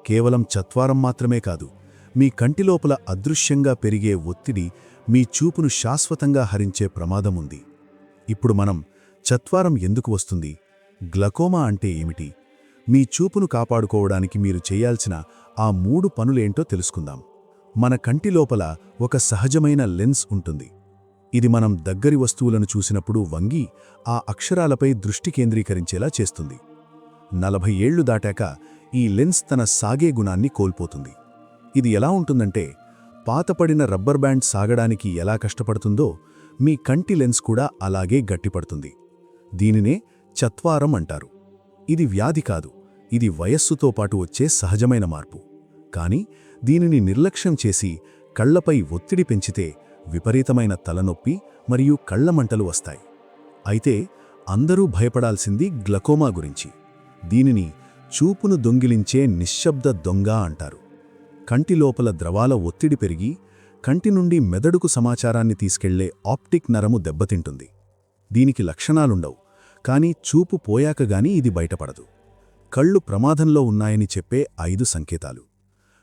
కేవలం చత్వారం మాత్రమే కాదు, మీ కంటిలోపల అదృశ్యంగా పెరిగే ఒత్తిడి మీ చూపును శాశ్వతంగా హరించే ప్రమాదముంది. ఇప్పుడు మనం చత్వారం ఎందుకు వస్తుంది, గ్లకోమా అంటే ఏమిటి, మీ చూపును కాపాడుకోవడానికి మీరు చేయాల్సిన ఆ 3 పనులేంటో తెలుసుకుందాం. మన కంటిలోపల ఒక సహజమైన లెన్స్ ఉంటుంది. ఇది మనం దగ్గరి వస్తువులను చూసినప్పుడు వంగి ఆ అక్షరాలపై దృష్టి కేంద్రీకరించేలా చేస్తుంది. 40 ఏళ్లు దాటాక ఈ లెన్స్ తన సాగే గుణాన్ని కోల్పోతుంది. ఇది ఎలా ఉంటుందంటే, పాతపడిన రబ్బర్ బ్యాండ్ సాగడానికి ఎలా కష్టపడుతుందో మీ కంటి లెన్స్ కూడా అలాగే గట్టిపడుతుంది. దీనినే చత్వారం అంటారు. ఇది వ్యాధి కాదు, ఇది వయస్సుతో పాటు వచ్చే సహజమైన మార్పు. కానీ దీనిని నిర్లక్ష్యం చేసి కళ్లపై ఒత్తిడి పెంచితే విపరీతమైన తలనొప్పి మరియు కళ్లమంటలు వస్తాయి. అయితే అందరూ భయపడాల్సింది గ్లకోమా గురించి. దీనిని చూపును దొంగిలించే నిశ్శబ్ద దొంగ అంటారు. కంటి లోపల ద్రవాల ఒత్తిడి పెరిగి కంటి నుండి మెదడుకు సమాచారాన్ని తీసుకెళ్లే ఆప్టిక్ నరము దెబ్బతింటుంది. దీనికి లక్షణాలుండవు, కానీ చూపు పోయాకగాని ఇది బయటపడదు. కళ్ళు ప్రమాదంలో ఉన్నాయని చెప్పే 5 సంకేతాలు.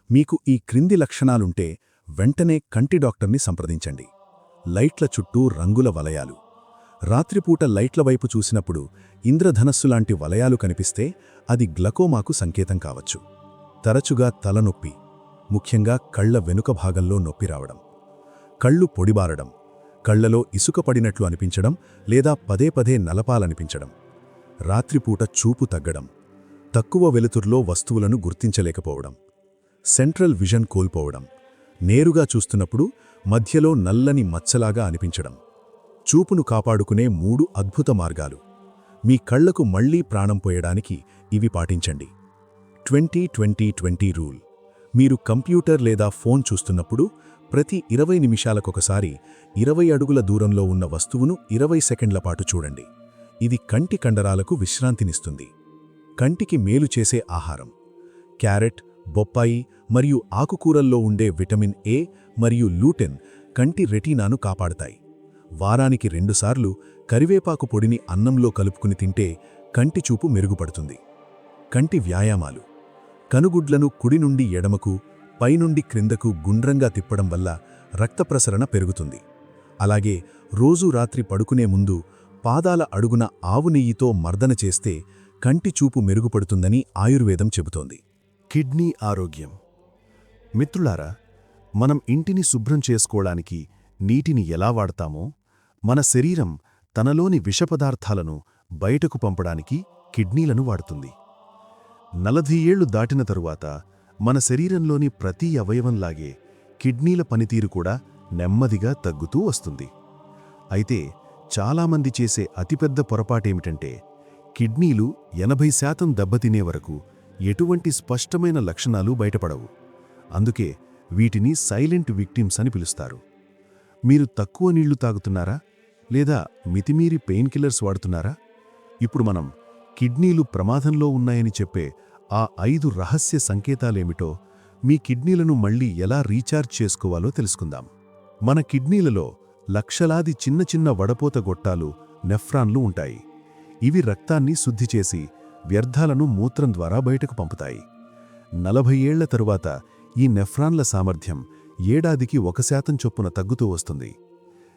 మీకు ఈ క్రింది లక్షణాలుంటే వెంటనే కంటి డాక్టర్ని సంప్రదించండి. లైట్ల చుట్టూ రంగుల వలయాలు. రాత్రిపూట లైట్ల వైపు చూసినప్పుడు ఇంద్రధనస్సులాంటి వలయాలు కనిపిస్తే అది గ్లకోమాకు సంకేతం కావచ్చు. తరచుగా తలనొప్పి, ముఖ్యంగా కళ్ల వెనుక భాగంలో నొప్పి రావడం. కళ్ళు పొడిబారడం, కళ్లలో ఇసుక పడినట్లు అనిపించడం లేదా పదే పదే నలపాలనిపించడం. రాత్రిపూట చూపు తగ్గడం, తక్కువ వెలుతుర్లో వస్తువులను గుర్తించలేకపోవడం. సెంట్రల్ విజన్ కోల్పోవడం, నేరుగా చూస్తున్నప్పుడు మధ్యలో నల్లని మచ్చలాగా అనిపించడం. చూపును కాపాడుకునే 3 అద్భుత మార్గాలు. మీ కళ్లకు మళ్లీ ప్రాణం పోయడానికి ఇవి పాటించండి. 20-20-20 రూల్. మీరు కంప్యూటర్ లేదా ఫోన్ చూస్తున్నప్పుడు ప్రతి 20 నిమిషాలకొకసారి 20 అడుగుల దూరంలో ఉన్న వస్తువును 20 సెకండ్ల పాటు చూడండి. ఇది కంటి కండరాలకు విశ్రాంతినిస్తుంది. కంటికి మేలు చేసే ఆహారం. క్యారెట్, బొప్పాయి మరియు ఆకుకూరల్లో ఉండే విటమిన్ ఏ మరియు లూటెన్ కంటి రెటీనాను కాపాడతాయి. వారానికి 2 సార్లు కరివేపాకు పొడిని అన్నంలో కలుపుకుని తింటే కంటి చూపు మెరుగుపడుతుంది. కంటి వ్యాయామాలు. కనుగుడ్లను కుడి నుండి ఎడమకు, పైనుండి క్రిందకు గుండ్రంగా తిప్పడం వల్ల రక్త ప్రసరణ పెరుగుతుంది. అలాగే రోజూ రాత్రి పడుకునే ముందు పాదాల అడుగున ఆవు నెయ్యితో మర్దన చేస్తే కంటి చూపు మెరుగుపడుతుందని ఆయుర్వేదం చెబుతోంది. కిడ్నీ ఆరోగ్యం. మిత్రులారా, మనం ఇంటిని శుభ్రం చేసుకోవడానికి నీటిని ఎలా వాడతామో, మన శరీరం తనలోని విషపదార్థాలను బయటకు పంపడానికి కిడ్నీలను వాడుతుంది. 40 ఏళ్లు దాటిన తరువాత మన శరీరంలోని ప్రతి అవయవంలాగే కిడ్నీల పనితీరు కూడా నెమ్మదిగా తగ్గుతూ వస్తుంది. అయితే చాలామంది చేసే అతిపెద్ద పొరపాటేమిటంటే, కిడ్నీలు 80% దెబ్బతినే వరకు ఎటువంటి స్పష్టమైన లక్షణాలు బయటపడవు. అందుకే వీటిని సైలెంట్ విక్టిమ్స్ అని పిలుస్తారు. మీరు తక్కువ నీళ్లు తాగుతున్నారా, లేదా మితిమీరి పెయిన్ కిల్లర్స్ వాడుతున్నారా? ఇప్పుడు మనం కిడ్నీలు ప్రమాదంలో ఉన్నాయని చెప్పే ఆ 5 రహస్య సంకేతాలేమిటో, మీ కిడ్నీలను మళ్లీ ఎలా రీఛార్జ్ చేసుకోవాలో తెలుసుకుందాం. మన కిడ్నీలలో లక్షలాది చిన్న చిన్న వడపోత గొట్టాలు, నెఫ్రాన్లు ఉంటాయి. ఇవి రక్తాన్ని శుద్ధి చేసి వ్యర్థాలను మూత్రం ద్వారా బయటకు పంపుతాయి. 40 ఏళ్ల తరువాత ఈ నెఫ్రాన్ల సామర్థ్యం ఏడాదికి 1% చొప్పున తగ్గుతూ వస్తుంది.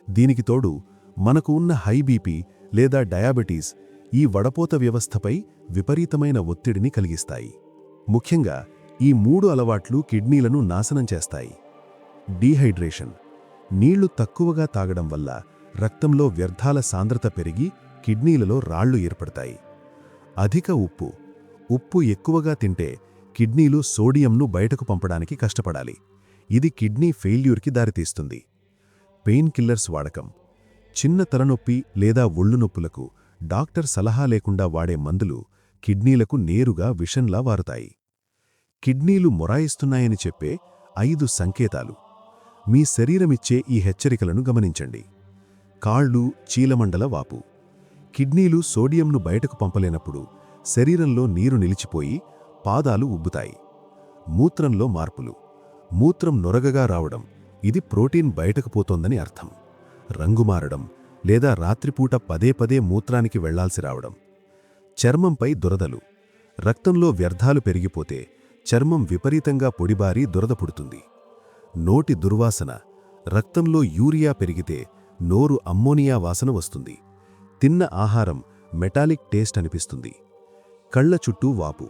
దీనికి తోడు మనకు ఉన్న హై బీపీ లేదా డయాబెటీస్ ఈ వడపోత వ్యవస్థపై విపరీతమైన ఒత్తిడిని కలిగిస్తాయి. ముఖ్యంగా ఈ 3 అలవాట్లు కిడ్నీలను నాశనం చేస్తాయి. డీహైడ్రేషన్. నీళ్లు తక్కువగా తాగడం వల్ల రక్తంలో వ్యర్థాల సాంద్రత పెరిగి కిడ్నీలలో రాళ్లు ఏర్పడతాయి. అధిక ఉప్పు. ఉప్పు ఎక్కువగా తింటే కిడ్నీలు సోడియంను బయటకు పంపడానికి కష్టపడాలి. ఇది కిడ్నీ ఫెయిల్యూర్కి దారితీస్తుంది. పెయిన్ కిల్లర్స్ వాడకం. చిన్న తలనొప్పి లేదా ఒళ్ళు నొప్పులకు డాక్టర్ సలహా లేకుండా వాడే మందులు కిడ్నీలకు నేరుగా విషంలా వారుతాయి. కిడ్నీలు మొరాయిస్తున్నాయని చెప్పే 5 సంకేతాలు. మీ శరీరమిచ్చే ఈ హెచ్చరికలను గమనించండి. కాళ్ళు, చీలమండల వాపు. కిడ్నీలు సోడియంను బయటకు పంపలేనప్పుడు శరీరంలో నీరు నిలిచిపోయి పాదాలు ఉబ్బుతాయి. మూత్రంలో మార్పులు. మూత్రం నొరగగా రావడం, ఇది ప్రోటీన్ బయటకు పోతోందని అర్థం. రంగు మారడం లేదా రాత్రిపూట పదే పదే మూత్రానికి వెళ్లాల్సి రావడం. చర్మంపై దురదలు. రక్తంలో వ్యర్థాలు పెరిగిపోతే చర్మం విపరీతంగా పొడిబారి దురద పుడుతుంది. నోటి దుర్వాసన. రక్తంలో యూరియా పెరిగితే నోరు అమ్మోనియా వాసన వస్తుంది. తిన్న ఆహారం మెటాలిక్ టేస్ట్ అనిపిస్తుంది. కళ్ల చుట్టూ వాపు.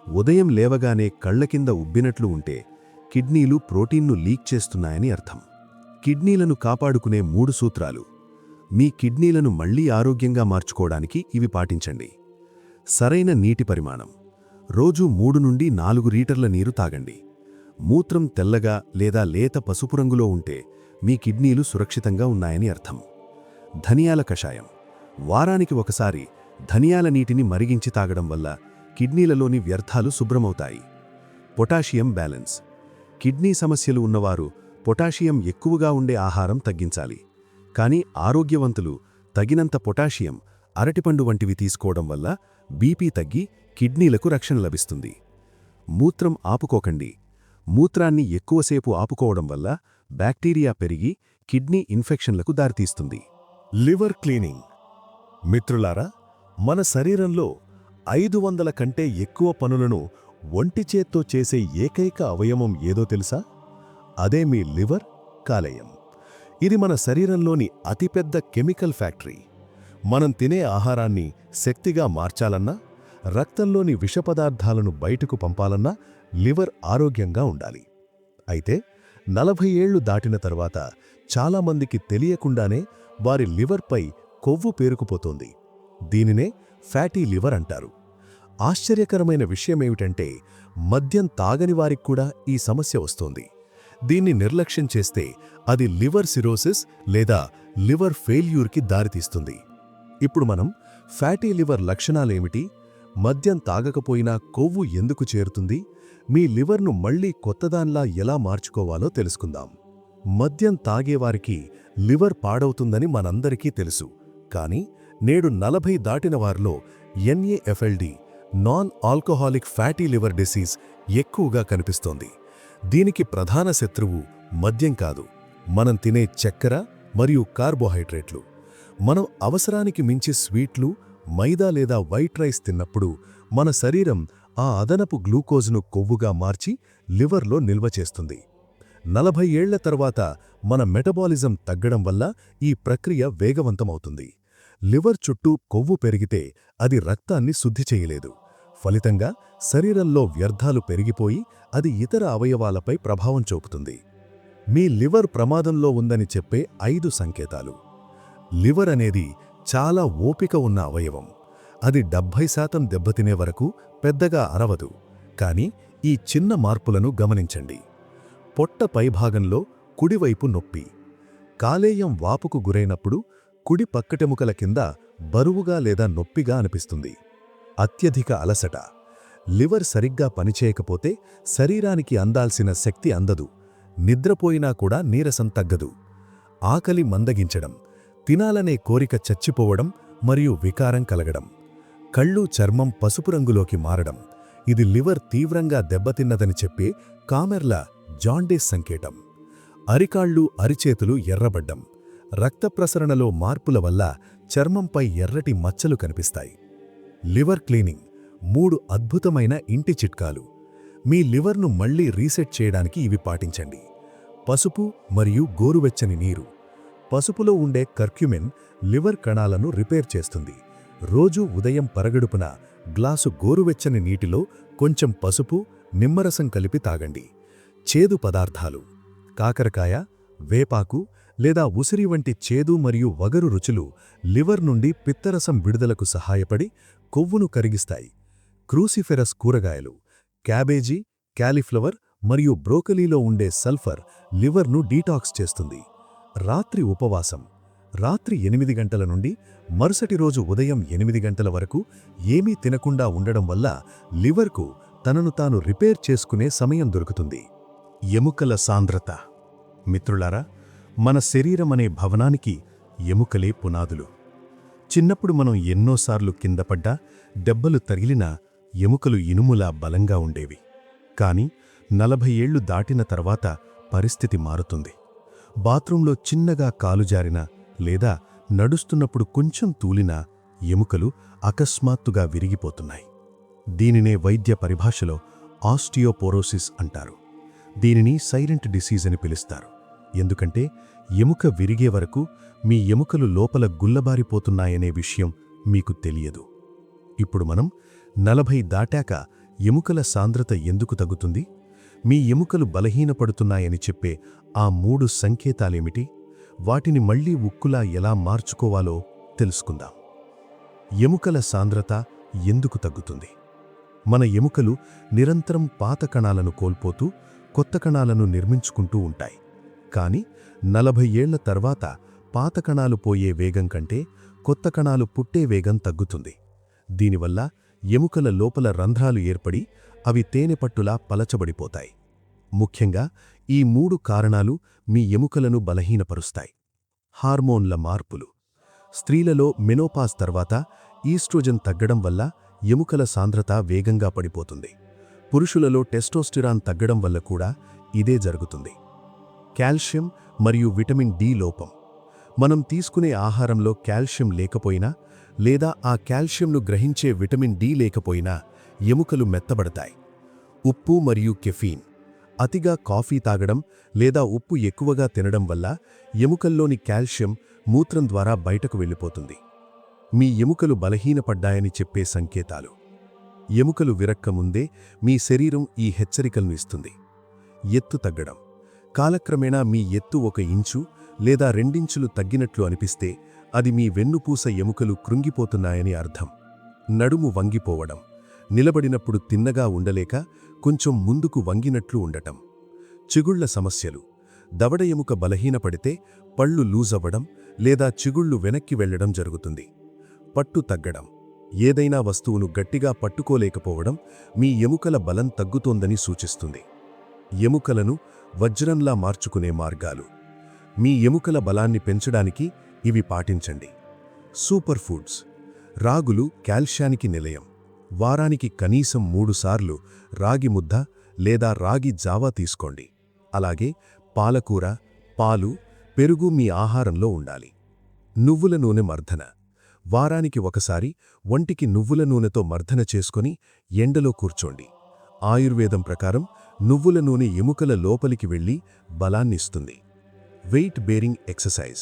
ఉదయం లేవగానే కళ్ల కింద ఉబ్బినట్లు ఉంటే కిడ్నీలు ప్రోటీన్ను లీక్ చేస్తున్నాయని అర్థం. కిడ్నీలను కాపాడుకునే 3 సూత్రాలు. మీ కిడ్నీలను మళ్లీ ఆరోగ్యంగా మార్చుకోవడానికి ఇవి పాటించండి. సరైన నీటి పరిమాణం. రోజూ 3 నుండి 4 లీటర్ల నీరు తాగండి. మూత్రం తెల్లగా లేదా లేత పసుపు రంగులో ఉంటే మీ కిడ్నీలు సురక్షితంగా ఉన్నాయని అర్థం. ధనియాల కషాయం. వారానికి ఒకసారి ధనియాల నీటిని మరిగించి తాగడం వల్ల కిడ్నీలలోని వ్యర్థాలు శుభ్రమవుతాయి. Potassium balance. కిడ్నీ సమస్యలు ఉన్నవారు పొటాషియం ఎక్కువగా ఉండే ఆహారం తగ్గించాలి. కానీ ఆరోగ్యవంతులు తగినంత పొటాషియం, అరటిపండు వంటివి తీసుకోవడం వల్ల బీపీ తగ్గి కిడ్నీలకు రక్షణ లభిస్తుంది. మూత్రం ఆపుకోకండి. మూత్రాన్ని ఎక్కువసేపు ఆపుకోవడం వల్ల బ్యాక్టీరియా పెరిగి కిడ్నీ ఇన్ఫెక్షన్లకు దారితీస్తుంది. Liver cleaning. మిత్రులారా, మన శరీరంలో 500 కంటే ఎక్కువ పనులను ఒంటిచేత్తో చేసే ఏకైక అవయవం ఏదో తెలుసా? అదే మీ లివర్, కాలేయం. ఇది మన శరీరంలోని అతిపెద్ద కెమికల్ ఫ్యాక్టరీ. మనం తినే ఆహారాన్ని శక్తిగా మార్చాలన్నా, రక్తంలోని విషపదార్థాలను బయటకు పంపాలన్నా లివర్ ఆరోగ్యంగా ఉండాలి. అయితే 40 ఏళ్లు దాటిన తర్వాత చాలామందికి తెలియకుండానే వారి లివర్పై కొవ్వు పేరుకుపోతోంది. దీనినే ఫ్యాటీ లివర్ అంటారు. ఆశ్చర్యకరమైన విషయమేమిటంటే, మద్యం తాగని వారికి కూడా ఈ సమస్య వస్తోంది. దీన్ని నిర్లక్ష్యం చేస్తే అది లివర్ సిరోసిస్ లేదా లివర్ ఫెయిల్యూర్కి దారితీస్తుంది. ఇప్పుడు మనం ఫ్యాటీ లివర్ లక్షణాలేమిటి, మద్యం తాగకపోయినా కొవ్వు ఎందుకు చేరుతుంది, మీ లివర్ను మళ్లీ కొత్తదాన్లా ఎలా మార్చుకోవాలో తెలుసుకుందాం. మద్యం తాగేవారికి లివర్ పాడవుతుందని మనందరికీ తెలుసు. కానీ నేడు 40 దాటిన వారిలో NAFLD, non alcoholic fatty liver disease ఎక్కువగా కనిపిస్తోంది. దీనికి ప్రధాన శత్రువు మద్యం కాదు, మనం తినే చక్కెర మరియు కార్బోహైడ్రేట్లు. మనం అవసరానికి మించి స్వీట్లు, మైదా లేదా వైట్ రైస్ తిన్నప్పుడు మన శరీరం ఆ అదనపు గ్లూకోజ్ను కొవ్వుగా మార్చి లివర్లో నిల్వ చేస్తుంది. 40 ఏళ్ల తర్వాత మన మెటబాలిజం తగ్గడం వల్ల ఈ ప్రక్రియ వేగవంతమవుతుంది. లివర్ చుట్టూ కొవ్వు పెరిగితే అది రక్తాన్ని శుద్ధి చేయలేదు. ఫలితంగా శరీరంలో వ్యర్థాలు పెరిగిపోయి అది ఇతర అవయవాలపై ప్రభావం చూపుతుంది. మీ లివర్ ప్రమాదంలో ఉందని చెప్పే 5 సంకేతాలు. లివర్ అనేది చాలా ఓపిక ఉన్న అవయవం. అది 70% దెబ్బతినే వరకు పెద్దగా అరవదు. కానీ ఈ చిన్న మార్పులను గమనించండి. పొట్ట పైభాగంలో కుడివైపు నొప్పి, కాలేయం వాపుకు గురైనప్పుడు కుడి పక్కటెముకల కింద బరువుగా లేదా నొప్పిగా అనిపిస్తుంది. అత్యధిక అలసట, లివర్ సరిగ్గా పనిచేయకపోతే శరీరానికి అందాల్సిన శక్తి అందదు. నిద్రపోయినా కూడా నీరసం తగ్గదు. ఆకలి మందగించడం, తినాలనే కోరిక చచ్చిపోవడం మరియు వికారం కలగడం. కళ్ళు, చర్మం పసుపు రంగులోకి మారడం. ఇది లివర్ తీవ్రంగా దెబ్బతిన్నదని చెప్పే కామెర్ల జాండీస్ సంకేతం. అరికాళ్ళు, అరిచేతులు ఎర్రబడ్డం. రక్త ప్రసరణలో మార్పుల వల్ల చర్మంపై ఎర్రటి మచ్చలు కనిపిస్తాయి. లివర్ క్లీనింగ్ 3 అద్భుతమైన ఇంటి చిట్కాలు. మీ లివర్ను మళ్లీ రీసెట్ చేయడానికి ఇవి పాటించండి. పసుపు మరియు గోరువెచ్చని నీరు. పసుపులో ఉండే కర్క్యుమిన్ లివర్ కణాలను రిపేర్ చేస్తుంది. రోజూ ఉదయం పరగడుపున గ్లాసు గోరువెచ్చని నీటిలో కొంచెం పసుపు, నిమ్మరసం కలిపి తాగండి. చేదు పదార్థాలు, కాకరకాయ, వేపాకు లేదా ఉసిరి వంటి చేదు మరియు వగరు రుచులు లివర్ నుండి పిత్తరసం విడుదలకు సహాయపడి కొవ్వును కరిగిస్తాయి. క్రూసిఫెరస్ కూరగాయలు, క్యాబేజీ, క్యాలీఫ్లవర్ మరియు బ్రోకలీలో ఉండే సల్ఫర్ లివర్ను డీటాక్స్ చేస్తుంది. రాత్రి ఉపవాసం. రాత్రి 8 గంటల నుండి మరుసటి రోజు ఉదయం 8 గంటల వరకు ఏమీ తినకుండా ఉండడం వల్ల లివర్కు తనను తాను రిపేర్ చేసుకునే సమయం దొరుకుతుంది. ఎముకల సాంద్రత. మిత్రులారా, మన శరీరమనే భవనానికి ఎముకలే పునాదులు. చిన్నప్పుడు మనం ఎన్నోసార్లు కిందపడ్డా, దెబ్బలు తగిలినా ఎముకలు ఇనుములా బలంగా ఉండేవి. కాని 40 ఏళ్లు దాటిన తర్వాత పరిస్థితి మారుతుంది. బాత్రూంలో చిన్నగా కాలు జారినా లేదా నడుస్తున్నప్పుడు కొంచెం తూలినా ఎముకలు అకస్మాత్తుగా విరిగిపోతున్నాయి. దీనినే వైద్య పరిభాషలో ఆస్టియోపోరోసిస్ అంటారు. దీనిని సైలెంట్ డిసీజ్ అని పిలుస్తారు. ఎందుకంటే ఎముక విరిగే వరకు మీ ఎముకలు లోపల గుల్లబారిపోతున్నాయనే విషయం మీకు తెలియదు. ఇప్పుడు మనం 40 దాటాక ఎముకల సాంద్రత ఎందుకు తగ్గుతుంది? మీ ఎముకలు బలహీనపడుతున్నాయని చెప్పే ఆ 3 సంకేతాలేమిటి? వాటిని మళ్లీ ఉక్కులా ఎలా మార్చుకోవాలో తెలుసుకుందాం. ఎముకల సాంద్రత ఎందుకు తగ్గుతుంది? మన ఎముకలు నిరంతరం పాత కణాలను కోల్పోతూ కొత్త కణాలను నిర్మించుకుంటూ ఉంటాయి. కాని 40 ఏళ్ల తర్వాత పాత కణాలు పోయే వేగం కంటే కొత్త కణాలు పుట్టే వేగం తగ్గుతుంది. దీనివల్ల ఎముకల లోపల రంధ్రాలు ఏర్పడి అవి తేనెపట్టులా పలచబడిపోతాయి. ముఖ్యంగా ఈ 3 కారణాలు మీ ఎముకలను బలహీనపరుస్తాయి. హార్మోన్ల మార్పులు. స్త్రీలలో మెనోపాజ్ తర్వాత ఈస్ట్రోజన్ తగ్గడం వల్ల ఎముకల సాంద్రత వేగంగా పడిపోతుంది. పురుషులలో టెస్టోస్టిరాన్ తగ్గడం వల్ల కూడా ఇదే జరుగుతుంది. కాల్షియం మరియు విటమిన్ డి లోపం. మనం తీసుకునే ఆహారంలో కాల్షియం లేకపోయినా లేదా ఆ కాల్షియంను గ్రహించే విటమిన్ డి లేకపోయినా ఎముకలు మెత్తబడతాయి. ఉప్పు మరియు కెఫీన్. అతిగా కాఫీ తాగడం లేదా ఉప్పు ఎక్కువగా తినడం వల్ల ఎముకల్లోని కాల్షియం మూత్రం ద్వారా బయటకు వెళ్ళిపోతుంది. మీ ఎముకలు బలహీనపడ్డాయని చెప్పే సంకేతాలు. ఎముకలు విరక్కముందే మీ శరీరం ఈ హెచ్చరికలను ఇస్తుంది. ఎత్తు తగ్గడం. కాలక్రమేణా మీ ఎత్తు 1 ఇంచు లేదా 2 ఇంచులు తగ్గినట్లు అనిపిస్తే అది మీ వెన్నుపూస ఎముకలు కృంగిపోతున్నాయని అర్థం. నడుము వంగిపోవడం. నిలబడినప్పుడు తిన్నగా ఉండలేక కొంచెం ముందుకు వంగినట్లు ఉండటం. చిగుళ్ల సమస్యలు. దవడ ఎముక బలహీనపడితే పళ్ళు లూజవ్వడం లేదా చిగుళ్ళు వెనక్కి వెళ్లడం జరుగుతుంది. పట్టు తగ్గడం. ఏదైనా వస్తువును గట్టిగా పట్టుకోలేకపోవడం మీ ఎముకల బలం తగ్గుతోందని సూచిస్తుంది. ఎముకలను వజ్రంలా మార్చుకునే మార్గాలు. మీ ఎముకల బలాన్ని పెంచడానికి ఇవి పాటించండి. Super foods. రాగులు కాల్షియానికి నిలయం. వారానికి కనీసం 3 సార్లు రాగి ముద్ద లేదా రాగి జావా తీసుకోండి. అలాగే పాలకూర, పాలు, పెరుగు మీ ఆహారంలో ఉండాలి. నువ్వుల నూనె మర్దన. వారానికి ఒకసారి ఒంటికి నువ్వుల నూనెతో మర్దన చేసుకొని ఎండలో కూర్చోండి. ఆయుర్వేదం ప్రకారం నువ్వుల నూనె ఎముకల లోపలికి వెళ్లి బలాన్నిస్తుంది. Weight bearing exercise.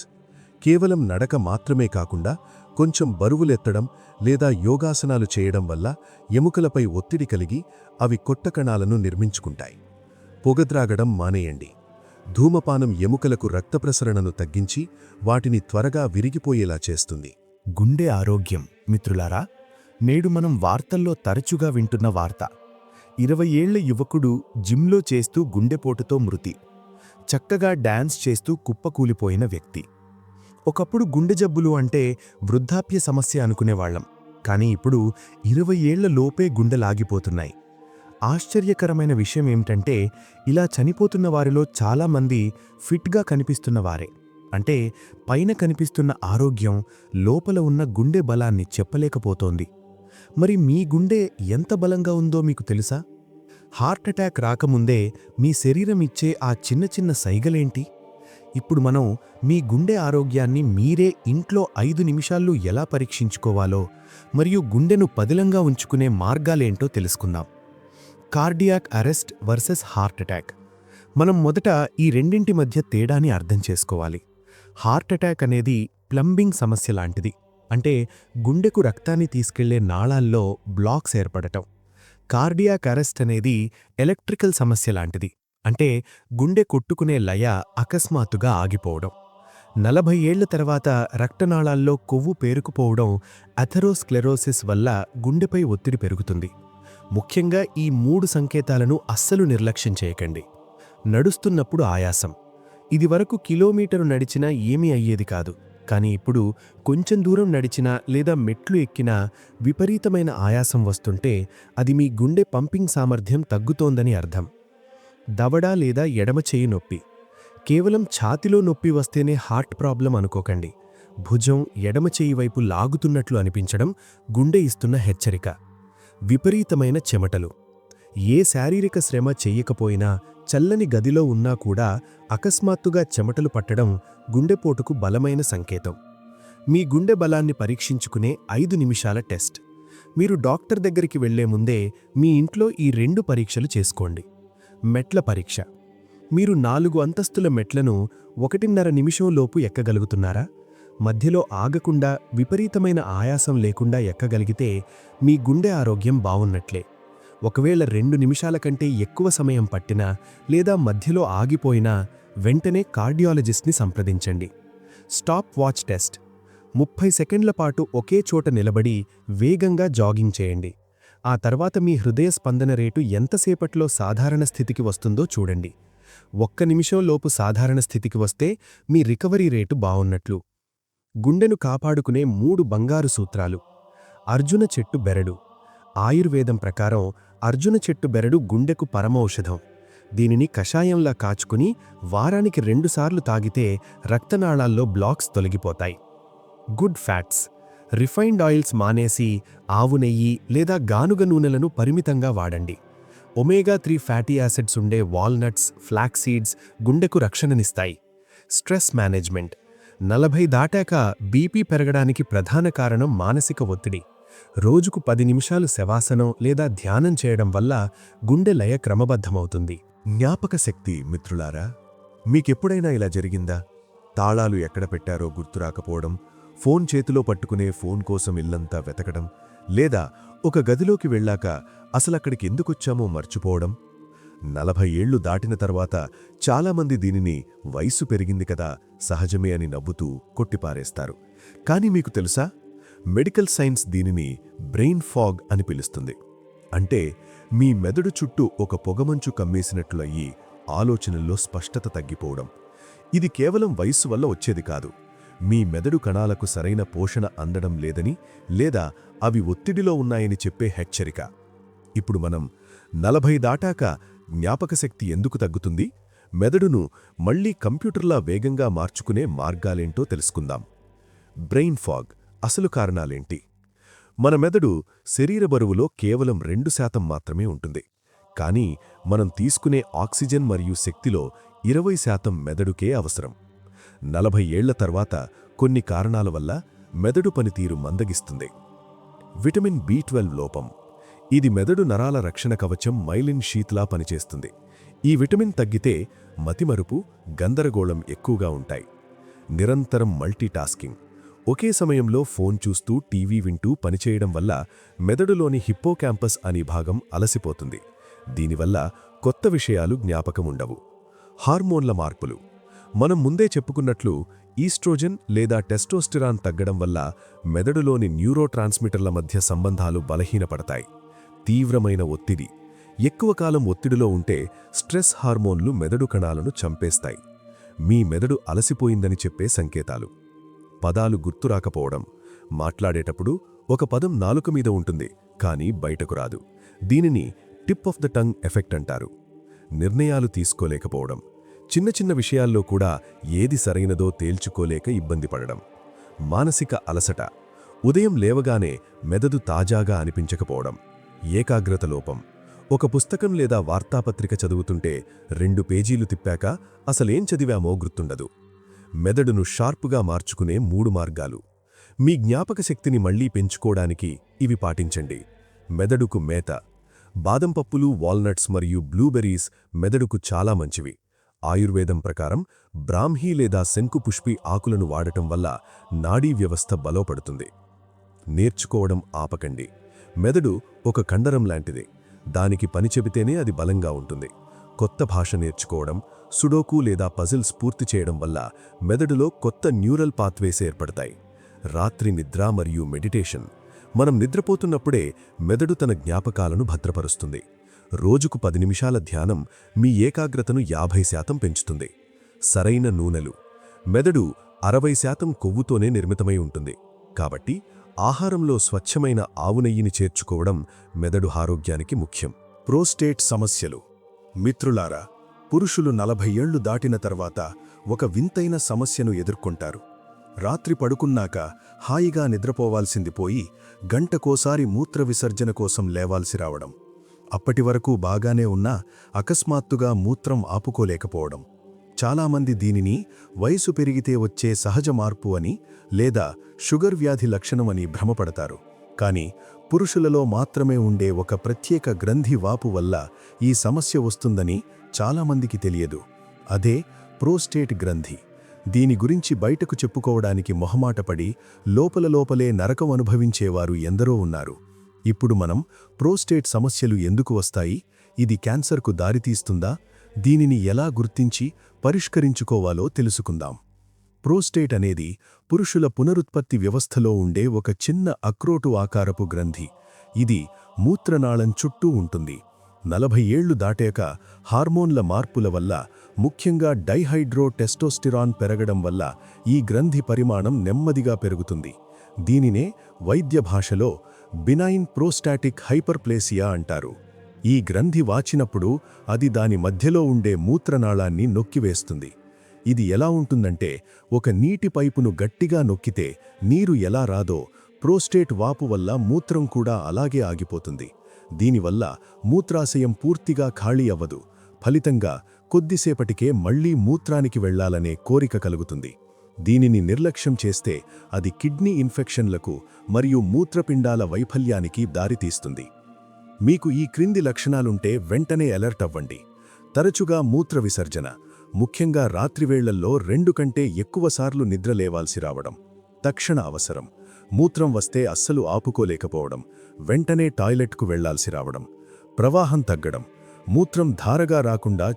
కేవలం నడక మాత్రమే కాకుండా కొంచెం బరువులెత్తడం లేదా యోగాసనాలు చేయడం వల్ల ఎముకలపై ఒత్తిడి కలిగి అవి కొత్త కణాలను నిర్మించుకుంటాయి. పొగద్రాగడం మానేయండి. ధూమపానం ఎముకలకు రక్త ప్రసరణను తగ్గించి వాటిని త్వరగా విరిగిపోయేలా చేస్తుంది. గుండె ఆరోగ్యం. మిత్రులారా, నేడు మనం వార్తల్లో తరచుగా వింటున్న వార్త 20 ఏళ్ల యువకుడు జిమ్లో చేస్తూ గుండెపోటుతో మృతి. చక్కగా డాన్స్ చేస్తూ కుప్పకూలిపోయిన వ్యక్తి. ఒకప్పుడు గుండె జబ్బులు అంటే వృద్ధాప్య సమస్య అనుకునేవాళ్లం. కానీ ఇప్పుడు 20 ఏళ్ల లోపే గుండెలాగిపోతున్నాయి. ఆశ్చర్యకరమైన విషయం ఏమిటంటే ఇలా చనిపోతున్న వారిలో చాలామంది ఫిట్గా కనిపిస్తున్నవారే. అంటే పైన కనిపిస్తున్న ఆరోగ్యం లోపల ఉన్న గుండె బలాన్ని చెప్పలేకపోతోంది. మరి మీ గుండె ఎంత బలంగా ఉందో మీకు తెలుసా? హార్ట్ అటాక్ రాకముందే మీ శరీరం ఇచ్చే ఆ చిన్న చిన్న సైగలేంటి? ఇప్పుడు మనం మీ గుండె ఆరోగ్యాన్ని మీరే ఇంట్లో 5 నిమిషాల్లో ఎలా పరీక్షించుకోవాలో మరియు గుండెను పదిలంగా ఉంచుకునే మార్గాలేంటో తెలుసుకుందాం. Cardiac arrest versus heart attack. మనం మొదట ఈ రెండింటి మధ్య తేడాని అర్థం చేసుకోవాలి. హార్ట్ అటాక్ అనేది ప్లంబింగ్ సమస్య లాంటిది. అంటే గుండెకు రక్తాన్ని తీసుకెళ్లే నాళాల్లో బ్లాక్స్ ఏర్పడటం. కార్డియాక్ అరెస్ట్ అనేది ఎలక్ట్రికల్ సమస్య లాంటిది. అంటే గుండె కొట్టుకునే లయ అకస్మాత్తుగా ఆగిపోవడం. 40 ఏళ్ల తర్వాత రక్తనాళాల్లో కొవ్వు పేరుకుపోవడం అథెరోస్క్లెరోసిస్ వల్ల గుండెపై ఒత్తిడి పెరుగుతుంది. ముఖ్యంగా ఈ 3 సంకేతాలను అస్సలు నిర్లక్ష్యం చేయకండి. నడుస్తున్నప్పుడు ఆయాసం. ఇదివరకు కిలోమీటరు నడిచినా ఏమీ అయ్యేది కాదు. కానీ ఇప్పుడు కొంచెం దూరం నడిచినా లేదా మెట్లు ఎక్కినా విపరీతమైన ఆయాసం వస్తుంటే అది మీ గుండె పంపింగ్ సామర్థ్యం తగ్గుతోందని అర్థం. దవడ లేదా ఎడమ చెయ్యి నొప్పి. కేవలం ఛాతిలో నొప్పి వస్తేనే హార్ట్ ప్రాబ్లం అనుకోకండి. భుజం, ఎడమ చెయ్యి వైపు లాగుతున్నట్లు అనిపించడం గుండె ఇస్తున్న హెచ్చరిక. విపరీతమైన చెమటలు. ఏ శారీరక శ్రమ చెయ్యకపోయినా చల్లని గదిలో ఉన్నా కూడా అకస్మాత్తుగా చెమటలు పట్టడం గుండెపోటుకు బలమైన సంకేతం. మీ గుండె బలాన్ని పరీక్షించుకునే 5 నిమిషాల టెస్ట్. మీరు డాక్టర్ దగ్గరికి వెళ్లే ముందే మీ ఇంట్లో ఈ 2 పరీక్షలు చేసుకోండి. మెట్ల పరీక్ష. మీరు 4 అంతస్తుల మెట్లను 1.5 నిమిషంలోపు ఎక్కగలుగుతున్నారా? మధ్యలో ఆగకుండా విపరీతమైన ఆయాసం లేకుండా ఎక్కగలిగితే మీ గుండె ఆరోగ్యం బావున్నట్లే. ఒకవేళ 2 నిమిషాల కంటే ఎక్కువ సమయం పట్టినా లేదా మధ్యలో ఆగిపోయినా వెంటనే కార్డియాలజిస్ట్ని సంప్రదించండి. Stop watch test. 30 సెకండ్ల పాటు ఒకే చోట నిలబడి వేగంగా జాగింగ్ చేయండి. ఆ తర్వాత మీ హృదయ స్పందన రేటు ఎంతసేపట్లో సాధారణ స్థితికి వస్తుందో చూడండి. 1 నిమిషంలోపు సాధారణ స్థితికి వస్తే మీ రికవరీ రేటు బావున్నట్లు. గుండెను కాపాడుకునే 3 బంగారు సూత్రాలు. అర్జున చెట్టు బెరడు. ఆయుర్వేదం ప్రకారం అర్జున చెట్టు బెరడు గుండెకు పరమౌషధం. దీనిని కషాయంలా కాచుకుని వారానికి 2 సార్లు తాగితే రక్తనాళాల్లో బ్లాక్స్ తొలగిపోతాయి. Good fats. రిఫైన్డ్ ఆయిల్స్ మానేసి ఆవు నెయ్యి లేదా గానుగ నూనెలను పరిమితంగా వాడండి. ఒమేగా-3 ఫ్యాటీ యాసిడ్స్ ఉండే వాల్నట్స్, ఫ్లాక్స్ సీడ్స్ గుండెకు రక్షణనిస్తాయి. Stress management. 40 దాటాక బీపీ పెరగడానికి ప్రధాన కారణం మానసిక ఒత్తిడి. రోజుకు 10 నిమిషాలు శవాసనం లేదా ధ్యానం చేయడం వల్ల గుండె లయ క్రమబద్ధమవుతుంది. జ్ఞాపక శక్తి. మిత్రులారా, మీకెప్పుడైనా ఇలా జరిగిందా? తాళాలు ఎక్కడ పెట్టారో గుర్తురాకపోవడం, ఫోన్ చేతిలో పట్టుకునే ఫోన్ కోసం ఇల్లంతా వెతకడం, లేదా ఒక గదిలోకి వెళ్ళాక అసలక్కడికి ఎందుకొచ్చామో మర్చిపోవడం. 40 ఏళ్లు దాటిన తర్వాత చాలామంది దీనిని వయస్సు పెరిగింది కదా, సహజమే అని నవ్వుతూ కొట్టిపారేస్తారు. కానీ మీకు తెలుసా, మెడికల్ సైన్స్ దీనిని బ్రెయిన్ ఫాగ్ అని పిలుస్తుంది. అంటే మీ మెదడు చుట్టూ ఒక పొగమంచు కమ్మేసినట్లు అయ్యి ఆలోచనల్లో స్పష్టత తగ్గిపోవడం. ఇది కేవలం వయస్సు వల్ల వచ్చేది కాదు. మీ మెదడు కణాలకు సరైన పోషణ అందడం లేదని లేదా అవి ఒత్తిడిలో ఉన్నాయని చెప్పే హెచ్చరిక. ఇప్పుడు మనం 40 దాటాక జ్ఞాపకశక్తి ఎందుకు తగ్గుతుంది, మెదడును మళ్లీ కంప్యూటర్లా వేగంగా మార్చుకునే మార్గాలేంటో తెలుసుకుందాం. బ్రెయిన్ ఫాగ్ అసలు కారణాలేంటి? మన మెదడు శరీర బరువులో కేవలం 2% మాత్రమే ఉంటుంది. కానీ మనం తీసుకునే ఆక్సిజన్ మరియు శక్తిలో 20% మెదడుకే అవసరం. 40 ఏళ్ల తర్వాత కొన్ని కారణాల వల్ల మెదడు పనితీరు మందగిస్తుంది. విటమిన్ B12 లోపం. ఇది మెదడు నరాల రక్షణ కవచం మైలిన్ షీత్లా పనిచేస్తుంది. ఈ విటమిన్ తగ్గితే మతిమరుపు, గందరగోళం ఎక్కువగా ఉంటాయి. నిరంతరం మల్టీటాస్కింగ్. ఒకే సమయంలో ఫోన్ చూస్తూ టీవీ వింటూ పనిచేయడం వల్ల మెదడులోని హిప్పోకాంపస్ అనే భాగం అలసిపోతుంది. దీనివల్ల కొత్త విషయాలు జ్ఞాపకముండవు. హార్మోన్ల మార్పులు. మనం ముందే చెప్పుకున్నట్లు ఈస్ట్రోజెన్ లేదా టెస్టోస్టెరాన్ తగ్గడం వల్ల మెదడులోని న్యూరో ట్రాన్స్మిటర్ల మధ్య సంబంధాలు బలహీనపడతాయి. తీవ్రమైన ఒత్తిడి. ఎక్కువ కాలం ఒత్తిడిలో ఉంటే స్ట్రెస్ హార్మోన్లు మెదడు కణాలను చంపేస్తాయి. మీ మెదడు అలసిపోయిందని చెప్పే సంకేతాలు. పదాలు గుర్తురాకపోవడం. మాట్లాడేటప్పుడు ఒక పదం నాలుక మీద ఉంటుంది, కానీ బయటకు రాదు. దీనిని tip of the tongue effect అంటారు. నిర్ణయాలు తీసుకోలేకపోవడం. చిన్న చిన్న విషయాల్లో కూడా ఏది సరైనదో తేల్చుకోలేక ఇబ్బంది పడడం. మానసిక అలసట. ఉదయం లేవగానే మెదడు తాజాగా అనిపించకపోవడం. ఏకాగ్రత లోపం. ఒక పుస్తకం లేదా వార్తాపత్రిక చదువుతుంటే 2 పేజీలు తిప్పాక అసలేం చదివామో గుర్తుండదు. మెదడును షార్పుగా మార్చుకునే 3 మార్గాలు. మీ జ్ఞాపక శక్తిని మళ్లీ పెంచుకోవడానికి ఇవి పాటించండి. మెదడుకు మేత. బాదం పప్పులు, వాల్నట్స్ మరియు బ్లూబెర్రీస్ మెదడుకు చాలా మంచివి. ఆయుర్వేదం ప్రకారం బ్రాహ్మీ లేదా శంకుపుష్పి ఆకులను వాడటం వల్ల నాడీ వ్యవస్థ బలోపడుతుంది. నేర్చుకోవడం ఆపకండి. మెదడు ఒక కండరం లాంటిది. దానికి పని చెబితేనే అది బలంగా ఉంటుంది. కొత్త భాష నేర్చుకోవడం, సుడోకు లేదా పజిల్స్ పూర్తి చేయడం వల్ల మెదడులో కొత్త న్యూరల్ పాత్వేస్ ఏర్పడతాయి. రాత్రి నిద్ర మరియు మెడిటేషన్. మనం నిద్రపోతున్నప్పుడే మెదడు తన జ్ఞాపకాలను భద్రపరుస్తుంది. రోజుకు 10 నిమిషాల ధ్యానం మీ ఏకాగ్రతను 50% పెంచుతుంది. సరైన నూనెలు. మెదడు 60% కొవ్వుతోనే నిర్మితమై ఉంటుంది. కాబట్టి ఆహారంలో స్వచ్ఛమైన ఆవు నెయ్యిని చేర్చుకోవడం మెదడు ఆరోగ్యానికి ముఖ్యం. ప్రోస్టేట్ సమస్యలు. మిత్రులారా, పురుషులు 40 ఏళ్లు దాటిన తర్వాత ఒక వింతైన సమస్యను ఎదుర్కొంటారు. రాత్రి పడుకున్నాక హాయిగా నిద్రపోవాల్సింది పోయి గంటకోసారి మూత్ర విసర్జన కోసం లేవాల్సి రావడం. అప్పటివరకు బాగానే ఉన్నా అకస్మాత్తుగా మూత్రం ఆపుకోలేకపోవడం. చాలామంది దీనిని వయసు పెరిగితే వచ్చే సహజ మార్పు అని లేదా షుగర్ వ్యాధి లక్షణమని భ్రమపడతారు. కానీ పురుషులలో మాత్రమే ఉండే ఒక ప్రత్యేక గ్రంథి వాపు వల్ల ఈ సమస్య వస్తుందని చాలామందికి తెలియదు. అదే ప్రోస్టేట్ గ్రంథి. దీని గురించి బయటకు చెప్పుకోవడానికి మొహమాటపడి లోపలే నరకం అనుభవించేవారు ఎందరో ఉన్నారు. ఇప్పుడు మనం ప్రోస్టేట్ సమస్యలు ఎందుకు వస్తాయి, ఇది క్యాన్సర్కు దారితీస్తుందా, దీనిని ఎలా గుర్తించి పరిష్కరించుకోవాలో తెలుసుకుందాం. ప్రోస్టేట్ అనేది పురుషుల పునరుత్పత్తి వ్యవస్థలో ఉండే ఒక చిన్న అక్రోటు ఆకారపు గ్రంథి. ఇది మూత్రనాళం చుట్టూ ఉంటుంది. 40 ఏళ్లు దాటాక హార్మోన్ల మార్పుల వల్ల, ముఖ్యంగా డైహైడ్రో టెస్టోస్టెరాన్ పెరగడం వల్ల ఈ గ్రంథి పరిమాణం నెమ్మదిగా పెరుగుతుంది. దీనినే వైద్య భాషలో బినైన్ ప్రోస్టాటిక్ హైపర్ప్లేసియా అంటారు. ఈ గ్రంథి వాచినప్పుడు అది దాని మధ్యలో ఉండే మూత్రనాళాన్ని నొక్కివేస్తుంది. ఇది ఎలా ఉంటుందంటే, ఒక నీటి పైపును గట్టిగా నొక్కితే నీరు ఎలా రాదో, ప్రోస్టేట్ వాపు వల్ల మూత్రం కూడా అలాగే ఆగిపోతుంది. దీనివల్ల మూత్రాశయం పూర్తిగా ఖాళీ అవ్వదు. ఫలితంగా కొద్దిసేపటికే మళ్లీ మూత్రానికి వెళ్లాలనే కోరిక కలుగుతుంది. దీనిని నిర్లక్ష్యం చేస్తే అది కిడ్నీ ఇన్ఫెక్షన్లకు మరియు మూత్రపిండాల వైఫల్యానికి దారితీస్తుంది. మీకు ఈ క్రింది లక్షణాలుంటే వెంటనే అలర్ట్ అవ్వండి. తరచుగా మూత్ర విసర్జన, ముఖ్యంగా రాత్రివేళ్లల్లో 2 కంటే ఎక్కువసార్లు నిద్రలేవాల్సి రావడం. తక్షణ అవసరం. మూత్రం వస్తే అస్సలు ఆపుకోలేకపోవడం, వెంటనే టాయిలెట్కు వెళ్లాల్సి రావడం. ప్రవాహం తగ్గడం, మూత్రం ధారగా రాకుండా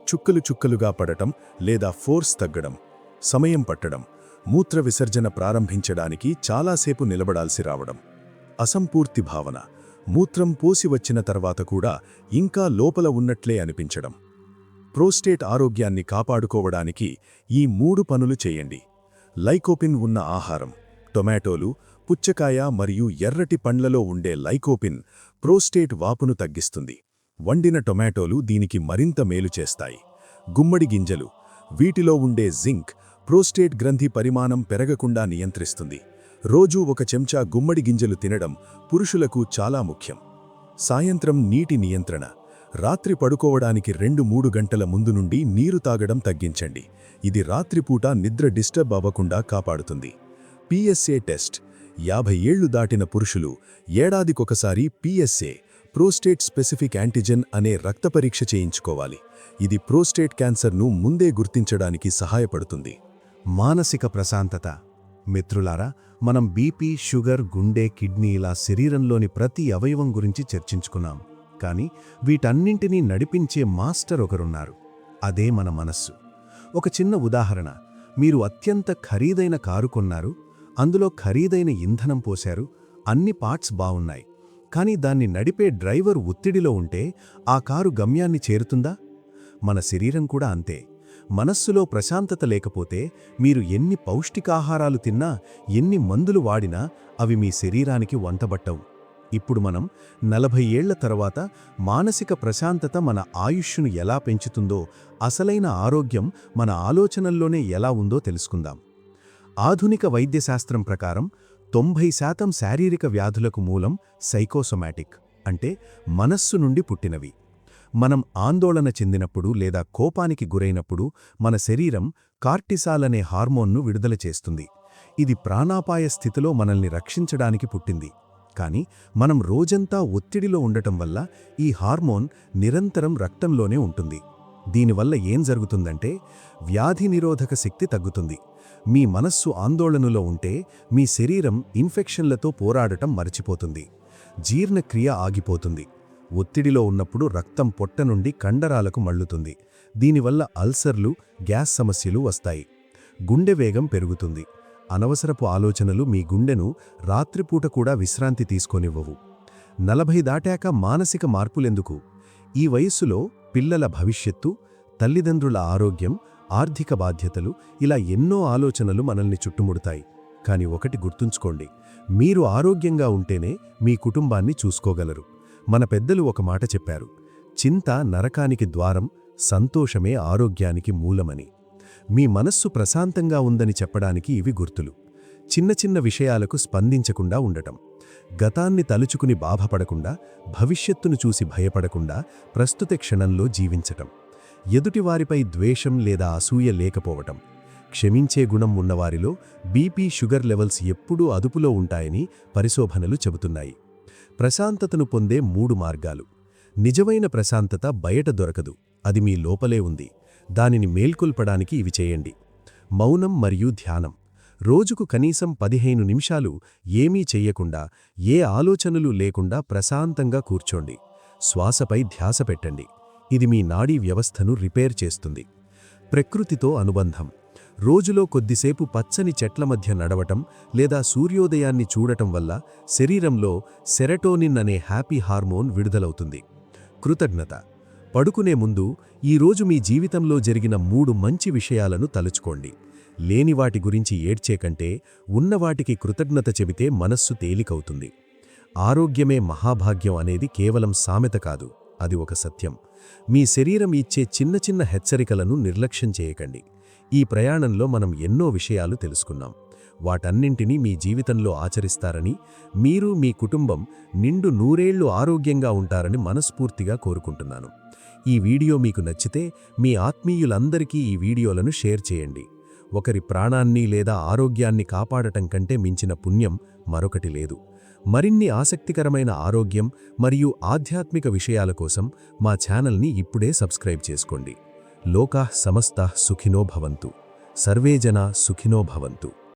చుక్కలుగా పడటం లేదా ఫోర్స్ తగ్గడం. సమయం పట్టడం, మూత్ర విసర్జన ప్రారంభించడానికి చాలాసేపు నిలబడాల్సి రావడం. అసంపూర్తి భావన, మూత్రం పోసి వచ్చిన తర్వాత కూడా ఇంకా లోపల ఉన్నట్లే అనిపించడం. ప్రోస్టేట్ ఆరోగ్యాన్ని కాపాడుకోవడానికి ఈ 3 పనులు చేయండి. లైకోపిన్ ఉన్న ఆహారం. టొమాటోలు, పుచ్చకాయ మరియు ఎర్రటి పండ్లలో ఉండే లైకోపిన్ ప్రోస్టేట్ వాపును తగ్గిస్తుంది. వండిన టొమాటోలు దీనికి మరింత మేలు చేస్తాయి. గుమ్మడి గింజలు, వీటిలో ఉండే జింక్ ప్రోస్టేట్ గ్రంథి పరిమాణం పెరగకుండా నియంత్రిస్తుంది. రోజూ 1 చెంచా గుమ్మడి గింజలు తినడం పురుషులకు చాలా ముఖ్యం. సాయంత్రం నీటి నియంత్రణ. రాత్రి పడుకోవడానికి 2-3 గంటల ముందు నుండి నీరు తాగడం తగ్గించండి. ఇది రాత్రిపూట నిద్ర డిస్టర్బ్ అవ్వకుండా కాపాడుతుంది. PSA test. 50 ఏళ్లు దాటిన పురుషులు ఏడాదికొకసారి పిఎస్ఏ ప్రోస్టేట్ స్పెసిఫిక్ యాంటిజెన్ అనే రక్త పరీక్ష చేయించుకోవాలి. ఇది ప్రోస్టేట్ క్యాన్సర్ను ముందే గుర్తించడానికి సహాయపడుతుంది. మానసిక ప్రశాంతత. మిత్రులారా, మనం బీపీ, షుగర్, గుండె, కిడ్నీ ఇలా శరీరంలోని ప్రతి అవయవం గురించి చర్చించుకున్నాం. కానీ వీటన్నింటినీ నడిపించే మాస్టర్ ఒకరున్నారు. అదే మన మనస్సు. ఒక చిన్న ఉదాహరణ. మీరు అత్యంత ఖరీదైన కారు కొన్నారు. అందులో ఖరీదైన ఇంధనం పోశారు. అన్ని పార్ట్స్ బావున్నాయి. కానీ దాన్ని నడిపే డ్రైవర్ ఒత్తిడిలో ఉంటే ఆ కారు గమ్యాన్ని చేరుతుందా? మన శరీరం కూడా అంతే. మనస్సులో ప్రశాంతత లేకపోతే మీరు ఎన్ని పౌష్టికాహారాలు తిన్నా, ఎన్ని మందులు వాడినా అవి మీ శరీరానికి వంటబట్టవు. ఇప్పుడు మనం 40 ఏళ్ల తర్వాత మానసిక ప్రశాంతత మన ఆయుష్ను ఎలా పెంచుతుందో, అసలైన ఆరోగ్యం మన ఆలోచనల్లోనే ఎలా ఉందో తెలుసుకుందాం. ఆధునిక వైద్యశాస్త్రం ప్రకారం 90% శారీరక వ్యాధులకు మూలం సైకోసోమాటిక్, అంటే మనస్సు నుండి పుట్టినవి. మనం ఆందోళన చెందినప్పుడు లేదా కోపానికి గురైనప్పుడు మన శరీరం కార్టిసాల్ అనే హార్మోన్ను విడుదల చేస్తుంది. ఇది ప్రాణాపాయ స్థితిలో మనల్ని రక్షించడానికి పుట్టింది. కానీ మనం రోజంతా ఒత్తిడిలో ఉండటం వల్ల ఈ హార్మోన్ నిరంతరం రక్తంలోనే ఉంటుంది. దీనివల్ల ఏం జరుగుతుందంటే వ్యాధి నిరోధక శక్తి తగ్గుతుంది. మీ మనస్సు ఆందోళనలో ఉంటే మీ శరీరం ఇన్ఫెక్షన్లతో పోరాడటం మరచిపోతుంది. జీర్ణక్రియ ఆగిపోతుంది. ఒత్తిడిలో ఉన్నప్పుడు రక్తం పొట్ట నుండి కండరాలకు మళ్లుతుంది. దీనివల్ల అల్సర్లు, గ్యాస్ సమస్యలు వస్తాయి. గుండె వేగం పెరుగుతుంది. అనవసరపు ఆలోచనలు మీ గుండెను రాత్రిపూట కూడా విశ్రాంతి తీసుకోనివ్వవు. 40 దాటాక మానసిక మార్పులెందుకు? ఈ వయస్సులో పిల్లల భవిష్యత్తు, తల్లిదండ్రుల ఆరోగ్యం, ఆర్థిక బాధ్యతలు ఇలా ఎన్నో ఆలోచనలు మనల్ని చుట్టుముడతాయి. కాని ఒకటి గుర్తుంచుకోండి, మీరు ఆరోగ్యంగా ఉంటేనే మీ కుటుంబాన్ని చూసుకోగలరు. మన పెద్దలు ఒక మాట చెప్పారు, చింత నరకానికి ద్వారం, సంతోషమే ఆరోగ్యానికి మూలమని. మీ మనస్సు ప్రశాంతంగా ఉందని చెప్పడానికి ఇవి గుర్తులు. చిన్న చిన్న విషయాలకు స్పందించకుండా ఉండటం, గతాన్ని తలుచుకుని బాధపడకుండా, భవిష్యత్తును చూసి భయపడకుండా ప్రస్తుత క్షణంలో జీవించటం, ఎదుటివారిపై ద్వేషం లేదా అసూయ లేకపోవటం, క్షమించే గుణం ఉన్నవారిలో బీపీ, షుగర్ లెవెల్స్ ఎప్పుడూ అదుపులో ఉంటాయని పరిశోధనలు చెబుతున్నాయి. ప్రశాంతతను పొందే 3 మార్గాలు. నిజమైన ప్రశాంతత బయట దొరకదు, అది మీ లోపలే ఉంది. దానిని మేల్కొల్పడానికి ఇవి చేయండి. మౌనం మరియు ధ్యానం. రోజుకు కనీసం 15 నిమిషాలు ఏమీ చెయ్యకుండా, ఏ ఆలోచనలు లేకుండా ప్రశాంతంగా కూర్చోండి. శ్వాసపై ధ్యాస పెట్టండి. ఇది మీ నాడీ వ్యవస్థను రిపేర్ చేస్తుంది. ప్రకృతితో అనుబంధం. రోజులో కొద్దిసేపు పచ్చని చెట్ల మధ్య నడవటం లేదా సూర్యోదయాన్ని చూడటం వల్ల శరీరంలో సెరటోనిన్ అనే హ్యాపీ హార్మోన్ విడుదలవుతుంది. కృతజ్ఞత. పడుకునే ముందు ఈరోజు మీ జీవితంలో జరిగిన 3 మంచి విషయాలను తలుచుకోండి. లేని వాటి గురించి ఏడ్చే కంటే ఉన్నవాటికి కృతజ్ఞత చెబితే మనస్సు తేలికవుతుంది. ఆరోగ్యమే మహాభాగ్యం అనేది కేవలం సామెత కాదు, అది ఒక సత్యం. మీ శరీరం ఇచ్చే చిన్న చిన్న హెచ్చరికలను నిర్లక్ష్యం చేయకండి. ఈ ప్రయాణంలో మనం ఎన్నో విషయాలు తెలుసుకున్నాం. వాటన్నింటినీ మీ జీవితంలో ఆచరిస్తారని, మీరు మీ కుటుంబం నిండు 100 ఏళ్లు ఆరోగ్యంగా ఉంటారని మనస్ఫూర్తిగా కోరుకుంటున్నాను. ఈ వీడియో మీకు నచ్చితే మీ ఆత్మీయులందరికీ ఈ వీడియోలను షేర్ చేయండి. ఒకరి ప్రాణాన్ని లేదా ఆరోగ్యాన్ని కాపాడటం కంటే మించిన పుణ్యం మరొకటి లేదు. మరిన్ని ఆసక్తికరమైన ఆరోగ్యం మరియు ఆధ్యాత్మిక విషయాల కోసం మా ఛానల్ని ఇప్పుడే సబ్స్క్రైబ్ చేసుకోండి. లోకాః సమస్తాః సుఖినో భవంతు. సర్వే జనా సుఖినో భవంతు.